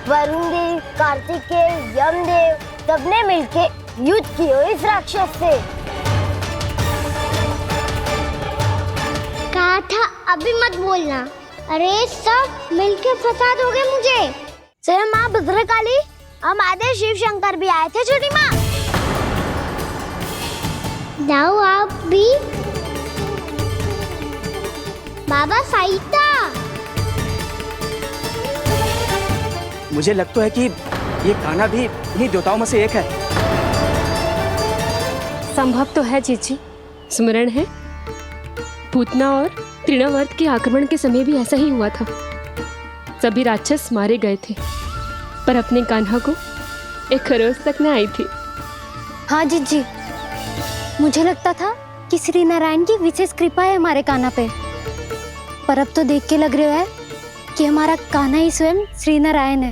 वरुण देव, कार्तिकेय, यमदेव सबने मिलके युद्ध किया इस राक्षस से। कहा था अभी मत बोलना। अरे सब मिलके फंसा दोगे मुझे। सर माँ भद्रकाली, हम आधे शिव शंकर भी आए थे छोटी माँ। जाओ आप भी। बाबा साईता, मुझे लगता है कि ये कान्हा भी इन्हीं देवताओं में से एक है। संभव तो है चीची। स्मरण है, पूतना और तृणावर्त के आक्रमण के समय भी ऐसा ही हुआ था। सभी राक्षस मारे गए थे, पर अपने कान्हा को एक खरोच तक न आई थी। हाँ जीजी, मुझे लगता था कि श्री नारायण की विशेष कृपा है हमारे कान्हा पे, पर अब तो देख के लग रहा है कि हमारा कान्हा ही स्वयं श्री नारायण है।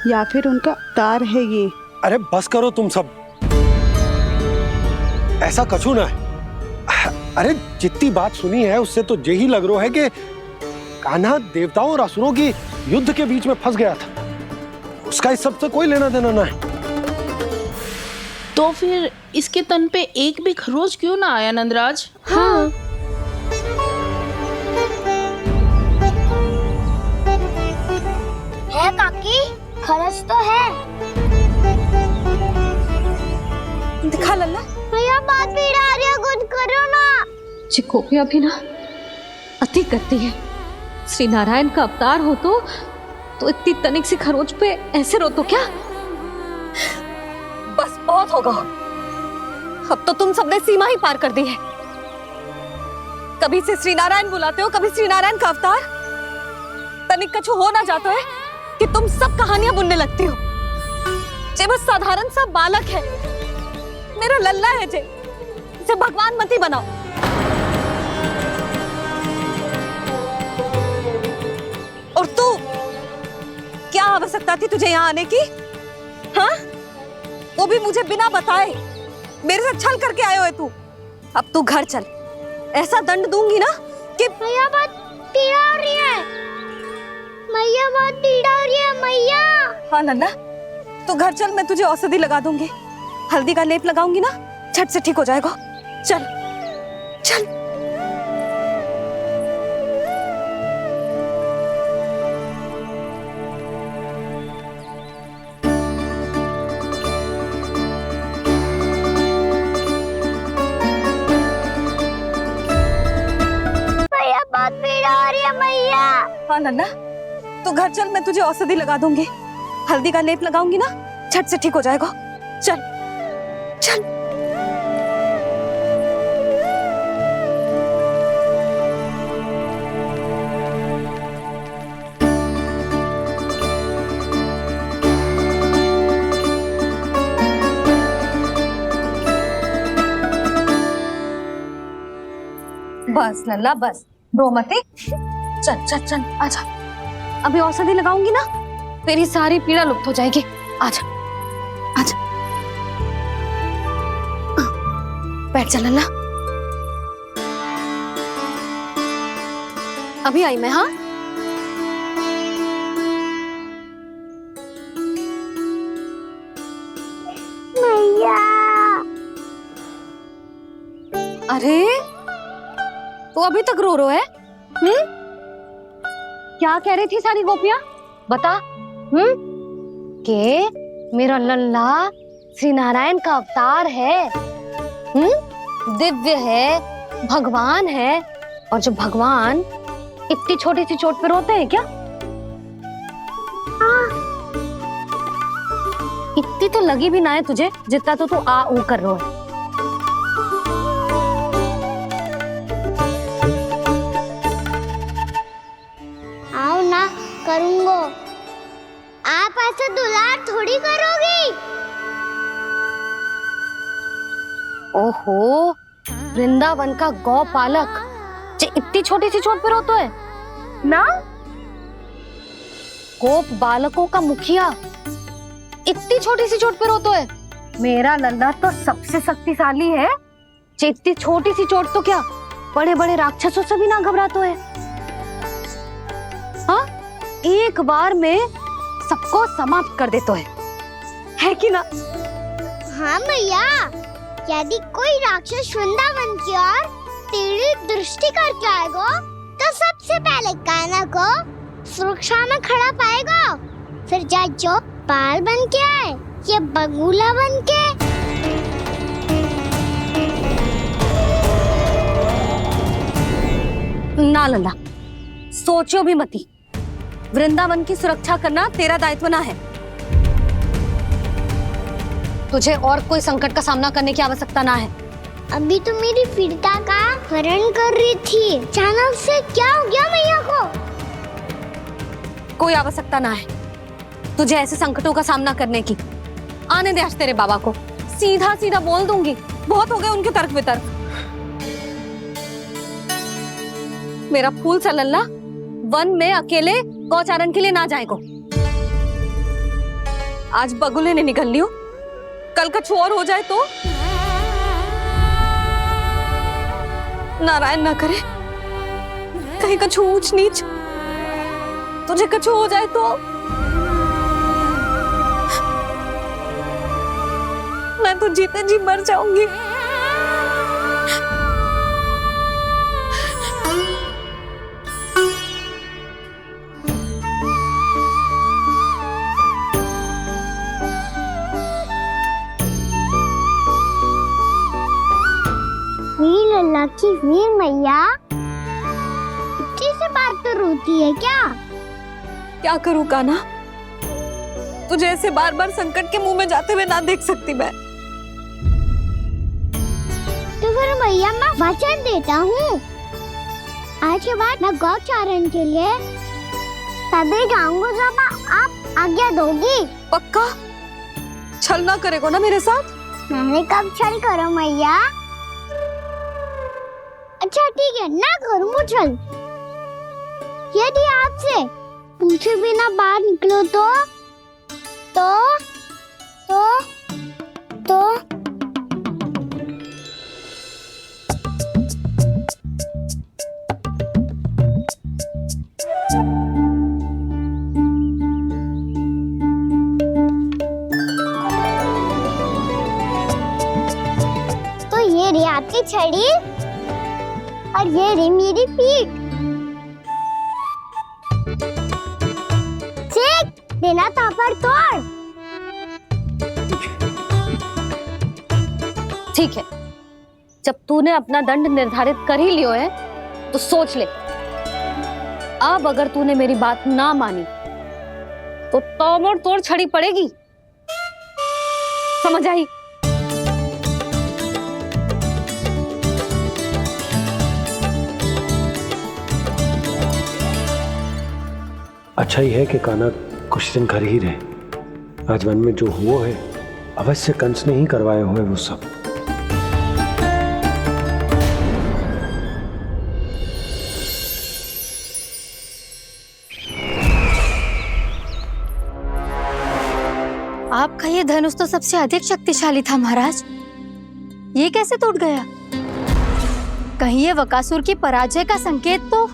या फिर उनका अवतार है ये। अरे बस करो तुम सब, ऐसा कछु ना है। अरे जितनी बात सुनी है उससे तो यही लग रहा है कि कान्हा देवताओं और असुरों की युद्ध के बीच में फंस गया था। उसका इस सब से कोई लेना देना ना है। तो फिर इसके तन पे एक भी खरोच क्यों ना आया नंदराज? हाँ, है काकी, खरच तो है। दिखा लल्ला। भैया बात पीड़ा आ रही है, कुछ करो ना। चिकोपिया भी ना अति करती है। श्री नारायण का अवतार हो तो इतनी तनिक सी खरोच पे ऐसे रो तो क्या? बस बहुत होगा। अब तो तुम सबने सीमा ही पार कर दी है। कभी से श्री नारायण बुलाते हो, कभी श्री नारायण का अवतार। तनिक कछु हो ना जाता है कि तुम सब कहानियां बुनने लगती हो। जे बस साधारण सा बालक है, मेरा लल्ला है जे, इसे भगवान मत ही बनाओ। और तू, क्या आवश्यकता थी तुझे यहाँ आने की? हाँ, वो भी मुझे बिना बताए। मेरे से छल करके आयो है तू। अब तू घर चल, ऐसा दंड दूंगी ना कि मैया बहुत पीड़ा हो रही है। मैया बहुत पीड़ा हो रही है मैया। हाँ नन्ना, तू घर चल, मैं तुझे औषधि लगा दूंगी। हल्दी का लेप लगाऊंगी ना, झट से ठीक हो जाएगा। चल चल। मैया बहुत पीड़ा हो रही है मैया। हाँ नन्ना, तू घर चल, मैं तुझे औषधि लगा दूंगी। हल्दी का लेप लगाऊंगी ना, झट से ठीक हो जाएगा। चल चल। बस लल्ला बस, रोमती, चल चल चल आजा। अभी औषधि लगाऊंगी ना, तेरी सारी पीड़ा लुप्त हो जाएगी। आजा आजा, बैठ जा लल्ला। अभी आई मैं। हाँ, मैया। अरे तू अभी तक रो है? क्या कह रही थी सारी गोपियां? बता। के मेरा लल्ला श्री नारायण का अवतार है, दिव्य है, भगवान है। और जो भगवान इतनी छोटी सी चोट पे रोते हैं क्या? इतनी तो लगी भी ना है तुझे जितना तो तू आ ऊ कर रहा है। आओ ना, करूंगो। आप ऐसे दुलार थोड़ी करोगी। ओहो, वृंदावन का गौपालक जो इतनी छोटी सी चोट पे रोता है ना? गोप बालकों का मुखिया इतनी छोटी सी चोट पे रोता है? मेरा लल्ला तो सबसे शक्तिशाली है। इतनी छोटी सी चोट तो क्या बड़े बड़े राक्षसों से भी ना घबराता है। हाँ, एक बार में सबको समाप्त कर देता है कि ना? हाँ मैया, यदि कोई राक्षस वृंदावन की ओर टेढ़ी दृष्टि करके आएगा तो सबसे पहले कान्हा को सुरक्षा में खड़ा पाएगा, फिर चाहे जो पाल बन के आए या बगुला बन के। ना लल्ला, सोचो भी मती। वृंदावन की सुरक्षा करना तेरा दायित्व ना है। तुझे और कोई संकट का सामना करने की आवश्यकता ना है। अभी तो मेरी पीड़िता का हरण कर रही थी, अचानक से क्या हो गया मैया को? कोई आवश्यकता ना है तुझे ऐसे संकटों का सामना करने की। आने दे आज तेरे बाबा को, सीधा सीधा बोल दूंगी। बहुत हो गए उनके तर्क वितर्क। मेरा फूल सा लल्ला वन में अकेले गौचारण के लिए ना जाएगो। आज बगुले ने निकल लियो, कल कछु और हो जाए तो? नारायण ना करे, कहीं कछु ऊंच नीच तुझे कछु हो जाए तो? मैं तो जीते जी मर जाऊंगी। वीर लल्ला की वीर मैया इतनी सी बात तो रोती है क्या? क्या करूं कान्हा, तुझे ऐसे बार बार संकट के मुंह में जाते हुए ना देख सकती मैं। तो फिर मैया मैं वचन देता हूँ, आज के बाद मैं गौचारण के लिए तभी जाऊंगा जब आप आज्ञा दोगी। पक्का? छल ना करेगा ना मेरे साथ? मैंने कब छल करो मैया? अच्छा ठीक है, ना करूँगा छल। यदि आपसे पूछे बिना बाहर निकलो तो ये रही आपकी छड़ी और ये रही मेरी पीठ। ठीक देना तापर तोड़। ठीक है, जब तूने अपना दंड निर्धारित कर ही लियो है तो सोच ले, अब अगर तूने मेरी बात ना मानी तो तोड़ तोड़ छड़ी पड़ेगी। समझ आई? अच्छा ही है कि कान्हा कुछ दिन घर ही रहे। आज वन में जो हुआ है अवश्य कंस ने ही करवाया हुआ है वो सब। धनुष तो सबसे अधिक शक्तिशाली था महाराज, ये कैसे टूट गया? कहीं ये बकासुर की पराजय का संकेत तो?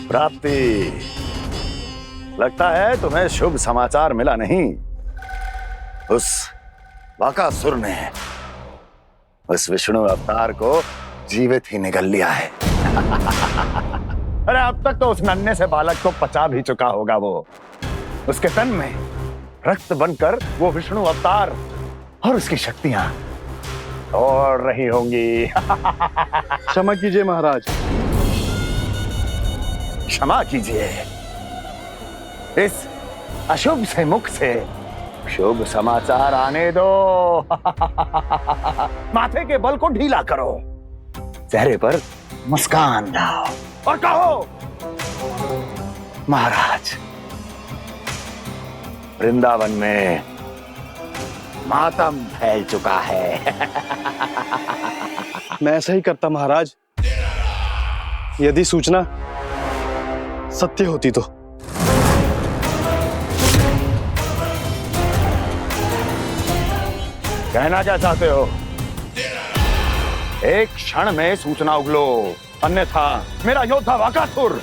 प्राप्ति, लगता है तुम्हें शुभ समाचार मिला नहीं। उस बकासुर ने उस विष्णु अवतार को जीवित ही निगल लिया है। अरे अब तक तो उस नन्हे से बालक को पचा भी चुका होगा वो। उसके तन में रक्त बनकर वो विष्णु अवतार और उसकी शक्तियां दौड़ रही होंगी। क्षमा कीजिए महाराज। क्षमा कीजिए। इस अशुभ से मुख से शुभ समाचार आने दो। माथे के बल को ढीला करो, चेहरे पर मुस्कान लाओ और कहो, महाराज, वृंदावन में मातम फैल चुका है। मैं ऐसा ही करता महाराज, यदि सूचना सत्य होती तो। कहना क्या चाहते हो? एक क्षण में सूचना उगलो, अन्यथा मेरा योद्धा बकासुर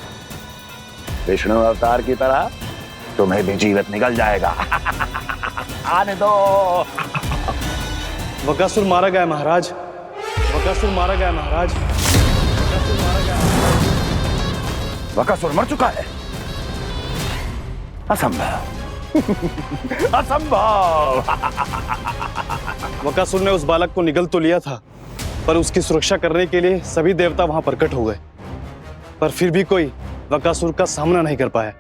विष्णु अवतार की तरह तुम्हें भी जीवित निकल जाएगा। आने दो। बकासुर मारा गया महाराज, बकासुर मारा गया महाराज, बकासुर मारा गया। बकासुर मर चुका है? असंभव। असंभव। बकासुर ने उस बालक को निगल तो लिया था, पर उसकी सुरक्षा करने के लिए सभी देवता वहां प्रकट हो गए, पर फिर भी कोई बकासुर का सामना नहीं कर पाया।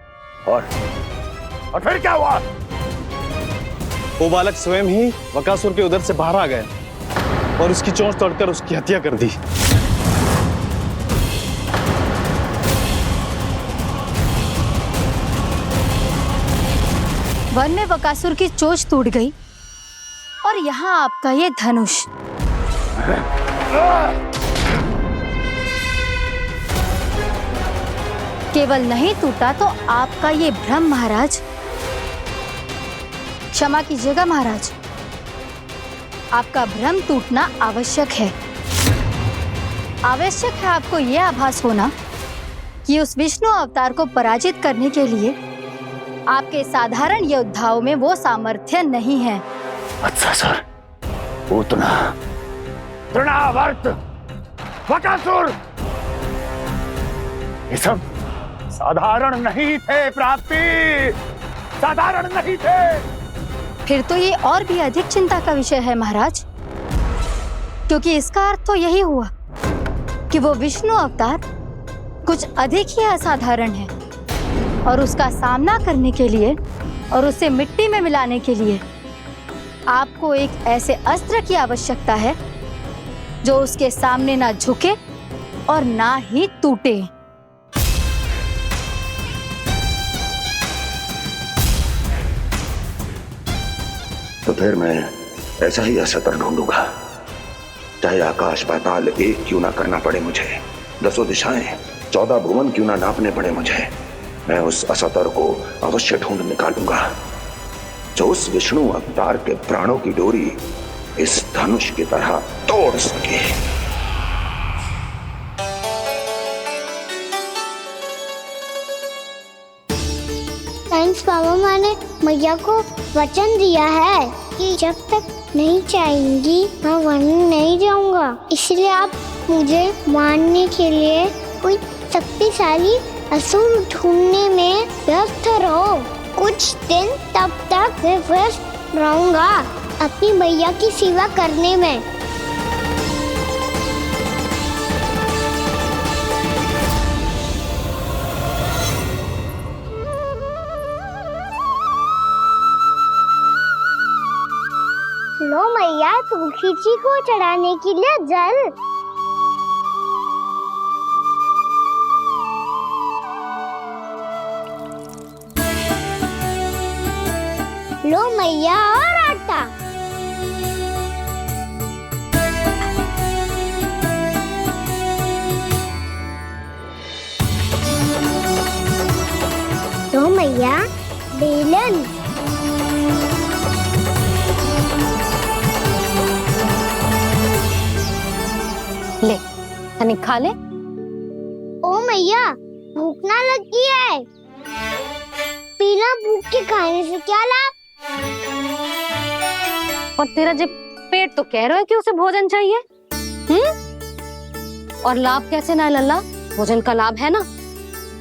और फिर क्या हुआ? वो बालक स्वयं ही बकासुर के उदर से बाहर आ गया और उसकी चोंच तोड़कर उसकी हत्या कर दी। वन में बकासुर की चोंच टूट गई और यहाँ आपका ये धनुष। केवल नहीं टूटा तो आपका ये भ्रम महाराज। क्षमा कीजिएगा महाराज, आपका भ्रम टूटना आवश्यक है। आवश्यक है आपको यह आभास होना कि उस विष्णु अवतार को पराजित करने के लिए आपके साधारण योद्धाओं में वो सामर्थ्य नहीं है। अच्छा सर, उतना तृणावर्त, बकासुर, ये सब साधारण नहीं थे प्राप्ति, साधारण नहीं थे। फिर तो ये और भी अधिक चिंता का विषय है महाराज, क्योंकि इसका अर्थ तो यही हुआ कि वो विष्णु अवतार कुछ अधिक ही असाधारण है और उसका सामना करने के लिए और उसे मिट्टी में मिलाने के लिए आपको एक ऐसे अस्त्र की आवश्यकता है जो उसके सामने ना झुके और ना ही टूटे। तो फिर मैं ऐसा ही असतर ढूंढूंगा, चाहे आकाश पाताल एक क्यों ना करना पड़े मुझे, 10 दिशाएं 14 भुवन क्यों ना नापने पड़े मुझे। मैं उस असतर को अवश्य ढूंढ निकालूंगा जो उस विष्णु अवतार के प्राणों की डोरी इस धनुष की तरह तोड़ सके। थैंक्स पापा, मैंने मैया को वचन दिया है कि जब तक नहीं चाहेंगी मैं वन नहीं जाऊंगा, इसलिए आप मुझे मारने के लिए कोई शक्तिशाली असुर ढूंढने में व्यस्त रहो। कुछ दिन तब तक मैं व्यस्त रहूंगा अपनी मैया की सेवा करने में। लो मैया, तुलसी जी को चढ़ाने के लिए जल। लो मैया, और आटा। दो मैया बेलन। ले तनिक खा ले। ओ मैया भूख ना लगी है। बिना भूख के खाने से क्या लाभ? और तेरा जब पेट तो कह रहा है कि उसे भोजन चाहिए। और लाभ कैसे ना है लल्ला? भोजन का लाभ है ना,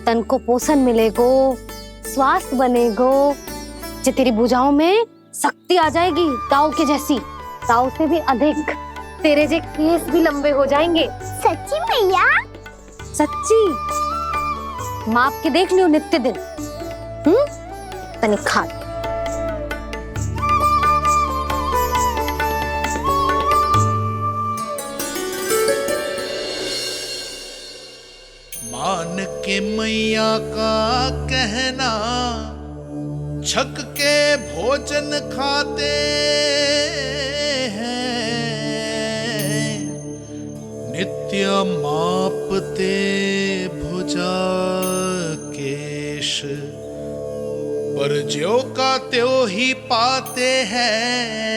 तन को पोषण मिलेगो, स्वास्थ्य बनेगो, जे तेरी भुजाओं में शक्ति आ जाएगी ताऊ के जैसी, ताऊ से भी अधिक। तेरे जे केस भी लंबे हो जाएंगे। सच्ची मैया? सच्ची। माप के देख लियो नित्य दिन। तनिक खा। मान के मैया का कहना, छक के भोजन खाते हैं, नित्य मापते भुजा केश, पर ज्यो का त्यों ही पाते हैं।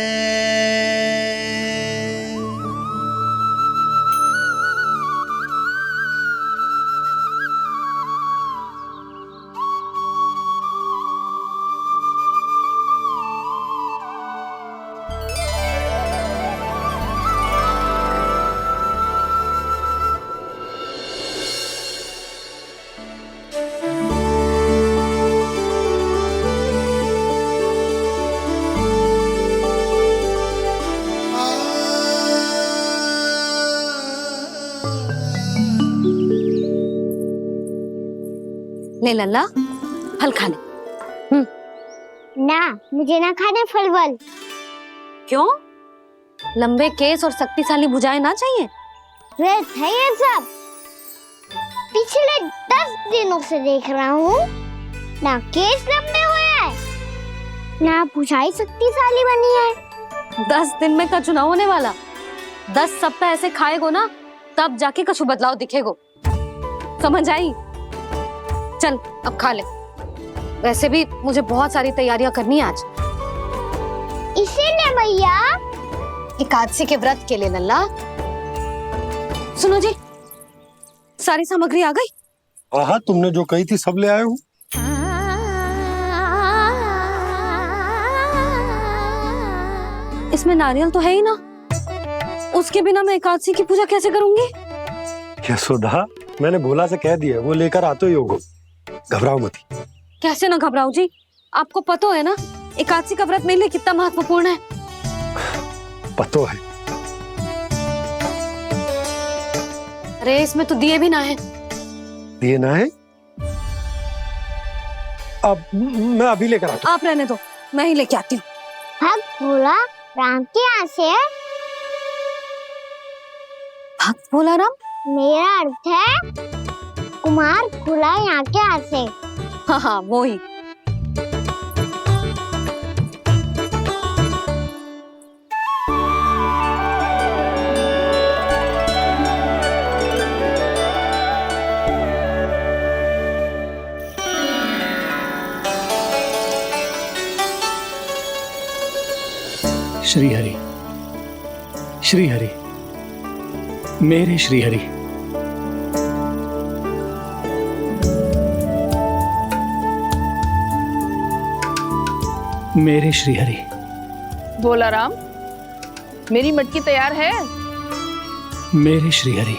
ले लल्ला फल खा ले। ना, मुझे ना खाने फल वल। क्यों? लंबे केस और शक्तिशाली भुजाएं ना चाहिए? व्यर्थ है ये सब। पिछले 10 दिनों से देख रहा हूँ, ना केस लंबे हुए हैं, ना भुजाएं शक्तिशाली बनी है। 10 दिन में का चुनाव होने वाला। 10 सप्ताह ऐसे खाएगो ना, तब जाके कछु बदलाव दिखेगो। समझ आई? चल अब खा ले। वैसे भी मुझे बहुत सारी तैयारियां करनी है आज। इसीलिए मैया? एकादशी के व्रत के लिए लल्ला। सुनो जी, सारी सामग्री आ गई? हाँ, तुमने जो कही थी सब ले आए हूँ। इसमें नारियल तो है ही ना, उसके बिना मैं एकादशी की पूजा कैसे करूंगी? यशोदा, मैंने भोला से कह दिया, वो लेकर आते ही होगा। घबराओ मत। कैसे ना घबराओ जी, आपको पता है ना एकादशी का व्रत मेरे लिए कितना महत्वपूर्ण है। पता है। अरे इसमें तो दिए भी ना है। दिए ना है? अब मैं अभी लेकर आता हूँ। आप रहने दो, मैं ही लेके आती हूँ। भक्त भोला राम के यहाँ से है? भक्त भोला राम? मेरा अर्थ है कुमार भोला यहाँ के यहाँ से। हाँ हाँ वो ही। श्री हरि, श्री हरि, मेरे श्री हरि। मेरे श्री हरि। भोला राम, मेरी मटकी तैयार है? मेरे श्री हरि।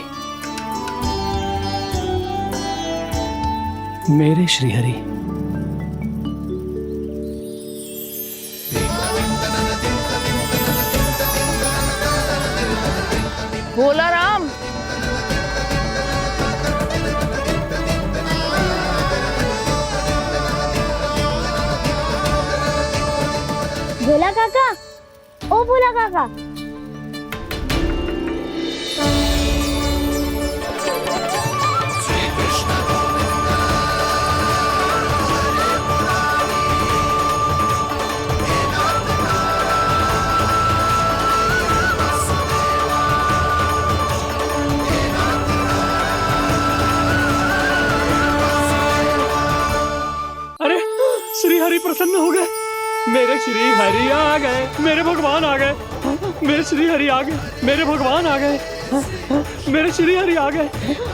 मेरे श्री हरि। भोला राम, भोला काका, ओ भोला काका। अरे श्री हरि प्रसन्न हो गए, मेरे श्री हरि आ गए, मेरे भगवान आ गए, मेरे श्री हरि आ गए, मेरे भगवान आ गए, मेरे श्री हरि आ गए,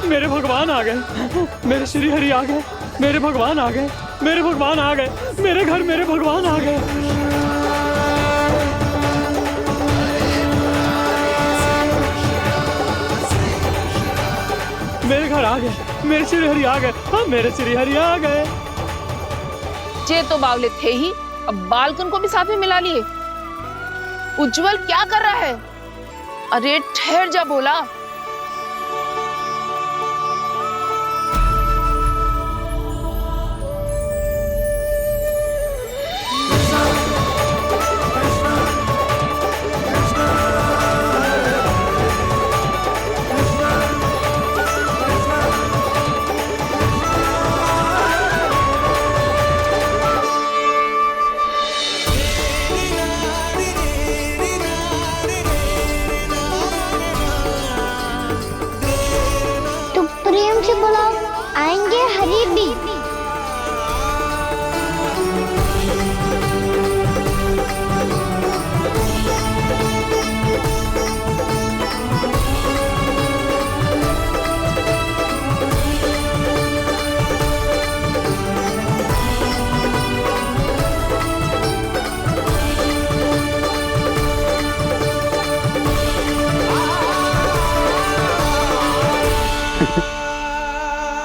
मेरे भगवान आ गए, मेरे श्री हरि आ गए, मेरे भगवान आ गए, मेरे भगवान आ गए, मेरे घर मेरे भगवान आ गए। मेरे घर आ गए, मेरे श्री हरि आ गए, हाँ मेरे श्री हरि आ गए। जे तो बावले थे ही, अब बालकन को भी साथ में मिला लिए। उज्जवल क्या कर रहा है? अरे ठहर जा बोला। प्रेम से बुलाओ, आएंगे हरि भी।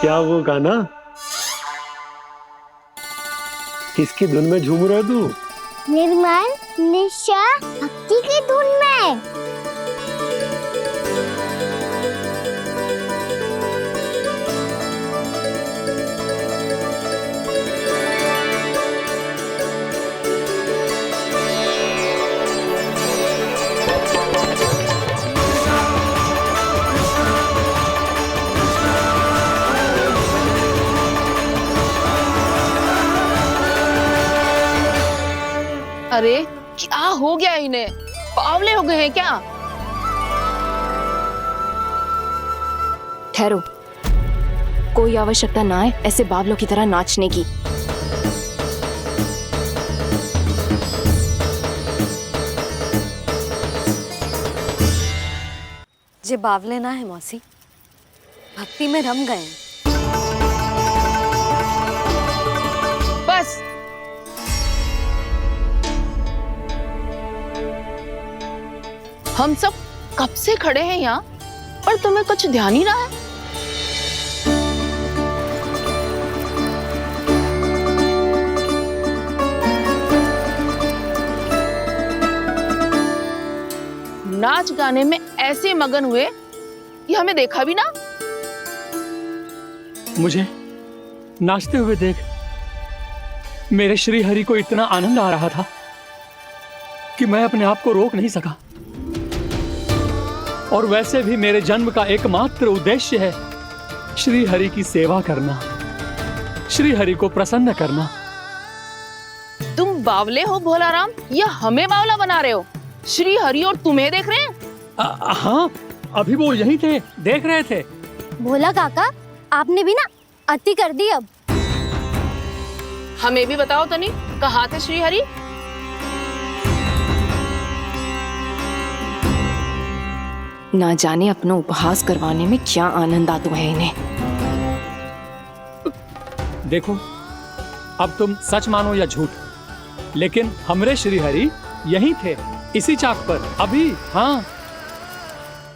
क्या वो गाना? किसकी धुन में झूम रहा तू? निर्मल निशा भक्ति की धुन में। अरे क्या हो गया इन्हें? पावले हो गए हैं क्या? ठहरो, कोई आवश्यकता ना है ऐसे बावलों की तरह नाचने की। जे बावले ना है मौसी, भक्ति में रम गए। बस हम सब कब से खड़े हैं यहाँ, पर तुम्हें कुछ ध्यान ही ना है। नाच गाने में ऐसे मगन हुए कि हमें देखा भी ना। मुझे नाचते हुए देख मेरे श्री हरि को इतना आनंद आ रहा था कि मैं अपने आप को रोक नहीं सका। और वैसे भी मेरे जन्म का एकमात्र उद्देश्य है श्री हरि की सेवा करना, श्री हरि को प्रसन्न करना। तुम बावले हो भोलाराम, या हमें बावला बना रहे हो? श्री हरि और तुम्हें देख रहे हैं? हाँ, अभी वो यहीं थे, देख रहे थे। भोला काका, आपने भी ना अति कर दी। अब हमें भी बताओ तनी, कहाँ थे श्री हरि? ना जाने अपना उपहास करवाने में क्या आनंद आता है इन्हें। देखो, अब तुम सच मानो या झूठ, लेकिन हमरे श्री हरि यहीं थे, इसी चाक पर अभी। हाँ,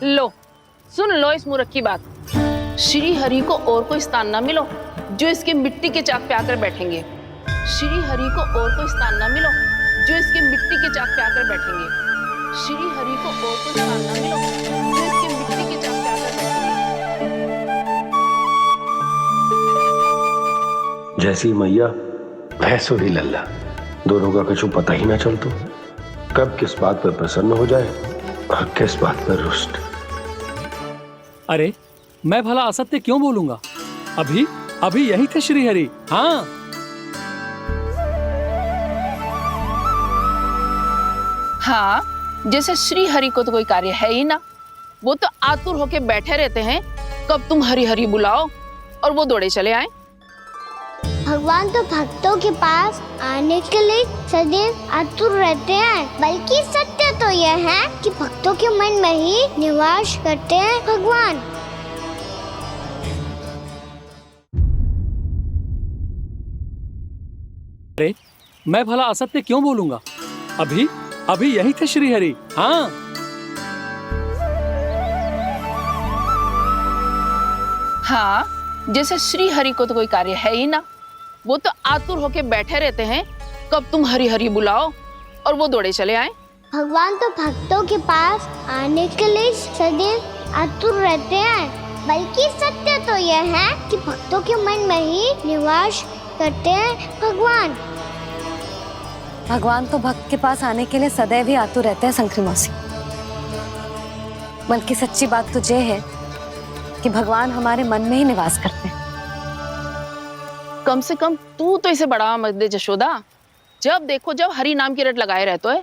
लो सुन लो इस मूर्ख की बात। श्री हरि को और कोई स्थान ना मिलो जो इसके मिट्टी के चाक पे आकर बैठेंगे। श्री हरि को और कोई स्थान ना मिलो जो इसके मिट्टी के चाक पे आकर बैठेंगे। श्री हरि को और कोई स्थान ना मिलो जो इसके मिट्टी के चाक पे आकर बैठेंगे। जैसी मैया भैंसो ही लल्ला, दोनों का कुछ पता ही ना चल तो कब किस बात पर प्रसन्न हो जाए और किस बात पर रुष्ट। अरे मैं भला असत्य क्यों बोलूंगा? अभी अभी यही थे श्री हरि। हाँ, हाँ, जैसे श्री हरि को तो कोई कार्य है ही ना। वो तो आतुर होके बैठे रहते हैं कब तुम हरि हरि बुलाओ और वो दौड़े चले आए। भगवान तो भक्तों के पास आने के लिए सदैव आतुर रहते हैं, बल्कि सत्य तो यह है कि भक्तों के मन में ही निवास करते हैं भगवान। अरे मैं भला असत्य क्यों बोलूंगा? अभी अभी यही थे श्रीहरि। हाँ, हाँ, जैसे श्री हरि को तो कोई कार्य है ही ना, वो तो आतुर होके बैठे रहते हैं कब तुम हरि हरि बुलाओ और वो दौड़े चले आए। भगवान तो भक्तों के पास आने के लिए सदैव आतुर रहते हैं, बल्कि सत्य तो यह है कि भक्तों के मन में ही निवास करते हैं भगवान। भगवान तो भक्त के पास आने के लिए सदैव ही आतुर रहते हैं शंकरी मौसी। बल्कि सच्ची बात तो ये है कि भगवान हमारे मन में ही निवास करते हैं। कम से कम तू तो इसे बढ़ावा मत दे जशोदा। जब देखो जब हरि नाम की रट लगाए रहते है।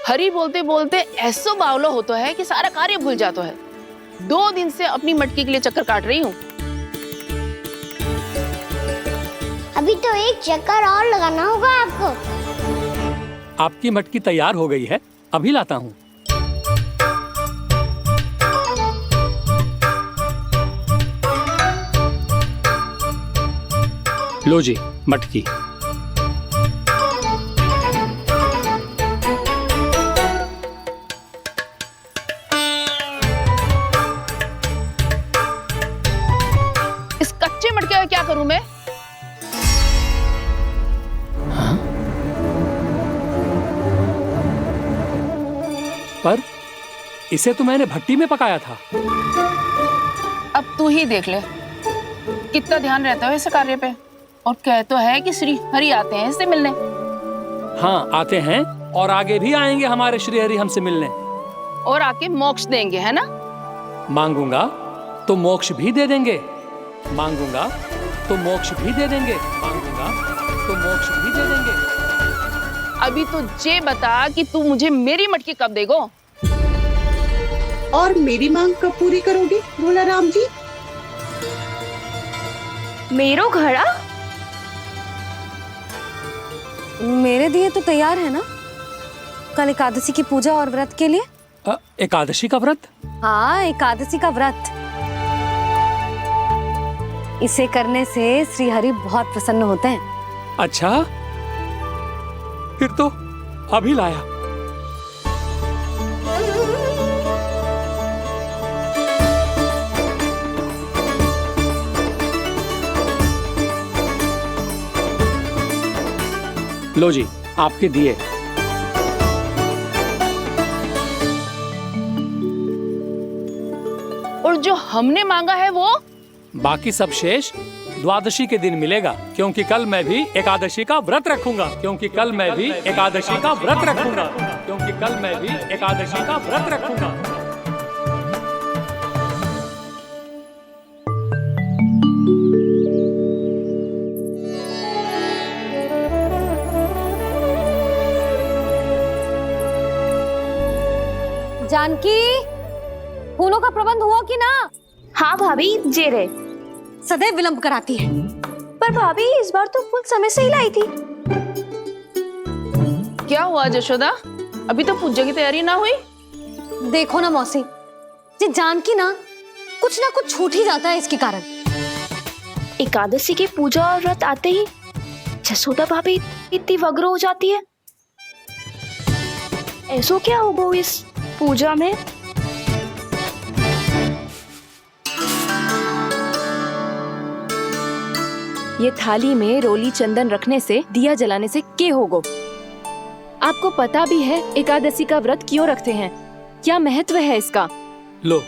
हरि बोलते बोलते ऐसो बावलो होता है कि सारा कार्य भूल जाता है। 2 दिन से अपनी मटकी के लिए चक्कर काट रही हूँ। अभी तो एक चक्कर और लगाना होगा आपको। आपकी मटकी तैयार हो गई है, अभी लाता हूँ। लो जी मटकी। इस कच्चे मटके का क्या करूं मैं? पर इसे तो मैंने भट्टी में पकाया था। अब तू ही देख ले कितना ध्यान रहता है इस कार्य पे। और कह तो है कि श्री हरि आते हैं इससे मिलने। हाँ आते हैं और आगे भी आएंगे हमारे श्री हरि हमसे मिलने। और आके मोक्ष देंगे, है ना? मांगूंगा तो मोक्ष भी दे देंगे, मांगूंगा तो मोक्ष भी दे देंगे, मांगूंगा तो मोक्ष भी दे देंगे। अभी तो ये बता कि तू मुझे मेरी मटकी कब देगो? और मेरी मांग कब पूरी करोगे भोला राम जी? मेरो घड़ा मेरे दिए तो तैयार है ना, कल एकादशी की पूजा और व्रत के लिए। एकादशी का व्रत? हाँ, एकादशी का व्रत। इसे करने से श्री हरि बहुत प्रसन्न होते हैं। अच्छा, फिर तो अभी लाया। लो जी आपके दिए। और जो हमने मांगा है वो? बाकी सब शेष द्वादशी के दिन मिलेगा, क्योंकि कल मैं भी एकादशी का व्रत रखूंगा, क्योंकि कल मैं भी एकादशी का व्रत रखूंगा, क्योंकि कल मैं भी एकादशी का व्रत रखूंगा। जानकी, फूलों का प्रबंध हुआ कि ना? हाँ भाभी, जे रे। सदैव विलंब कराती है। पर भाभी इस बार तो फूल समय से ही लाई थी। क्या हुआ जशोदा? अभी तो पूजा की तैयारी ना हुई? देखो ना मौसी, ये जानकी ना कुछ छूट ही जाता है इसके कारण। एकादशी की पूजा और व्रत आते ही जसोदा भाभी इतनी वग्र हो जाती है। ऐसो क्या होगा इस पूजा में? ये थाली में रोली चंदन रखने से, दिया जलाने से के होगो? आपको पता भी है एकादशी का व्रत क्यों रखते हैं? क्या महत्व है इसका? लो,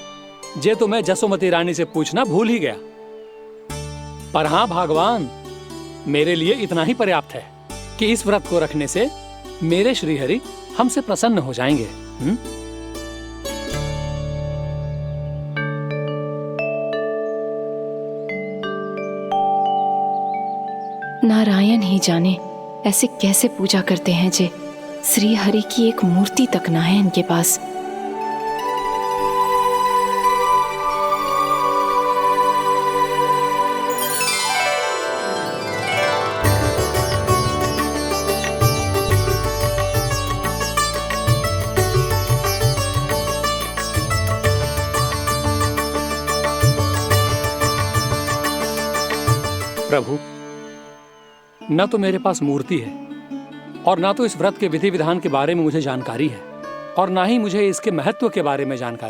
जे तो मैं जसोमती रानी से पूछना भूल ही गया। पर हाँ भगवान, मेरे लिए इतना ही पर्याप्त है कि इस व्रत को रखने से मेरे श्रीहरि हमसे प्रसन्न हो जाएंगे। नारायण ही जाने ऐसे कैसे पूजा करते हैं जे श्री हरि की एक मूर्ति तक ना है इनके पास। प्रभु, न तो मेरे पास मूर्ति है और ना तो इस व्रत के विधि विधान के बारे में मुझे जानकारी है और ना ही मुझे इसके महत्व के बारे में जानकारी।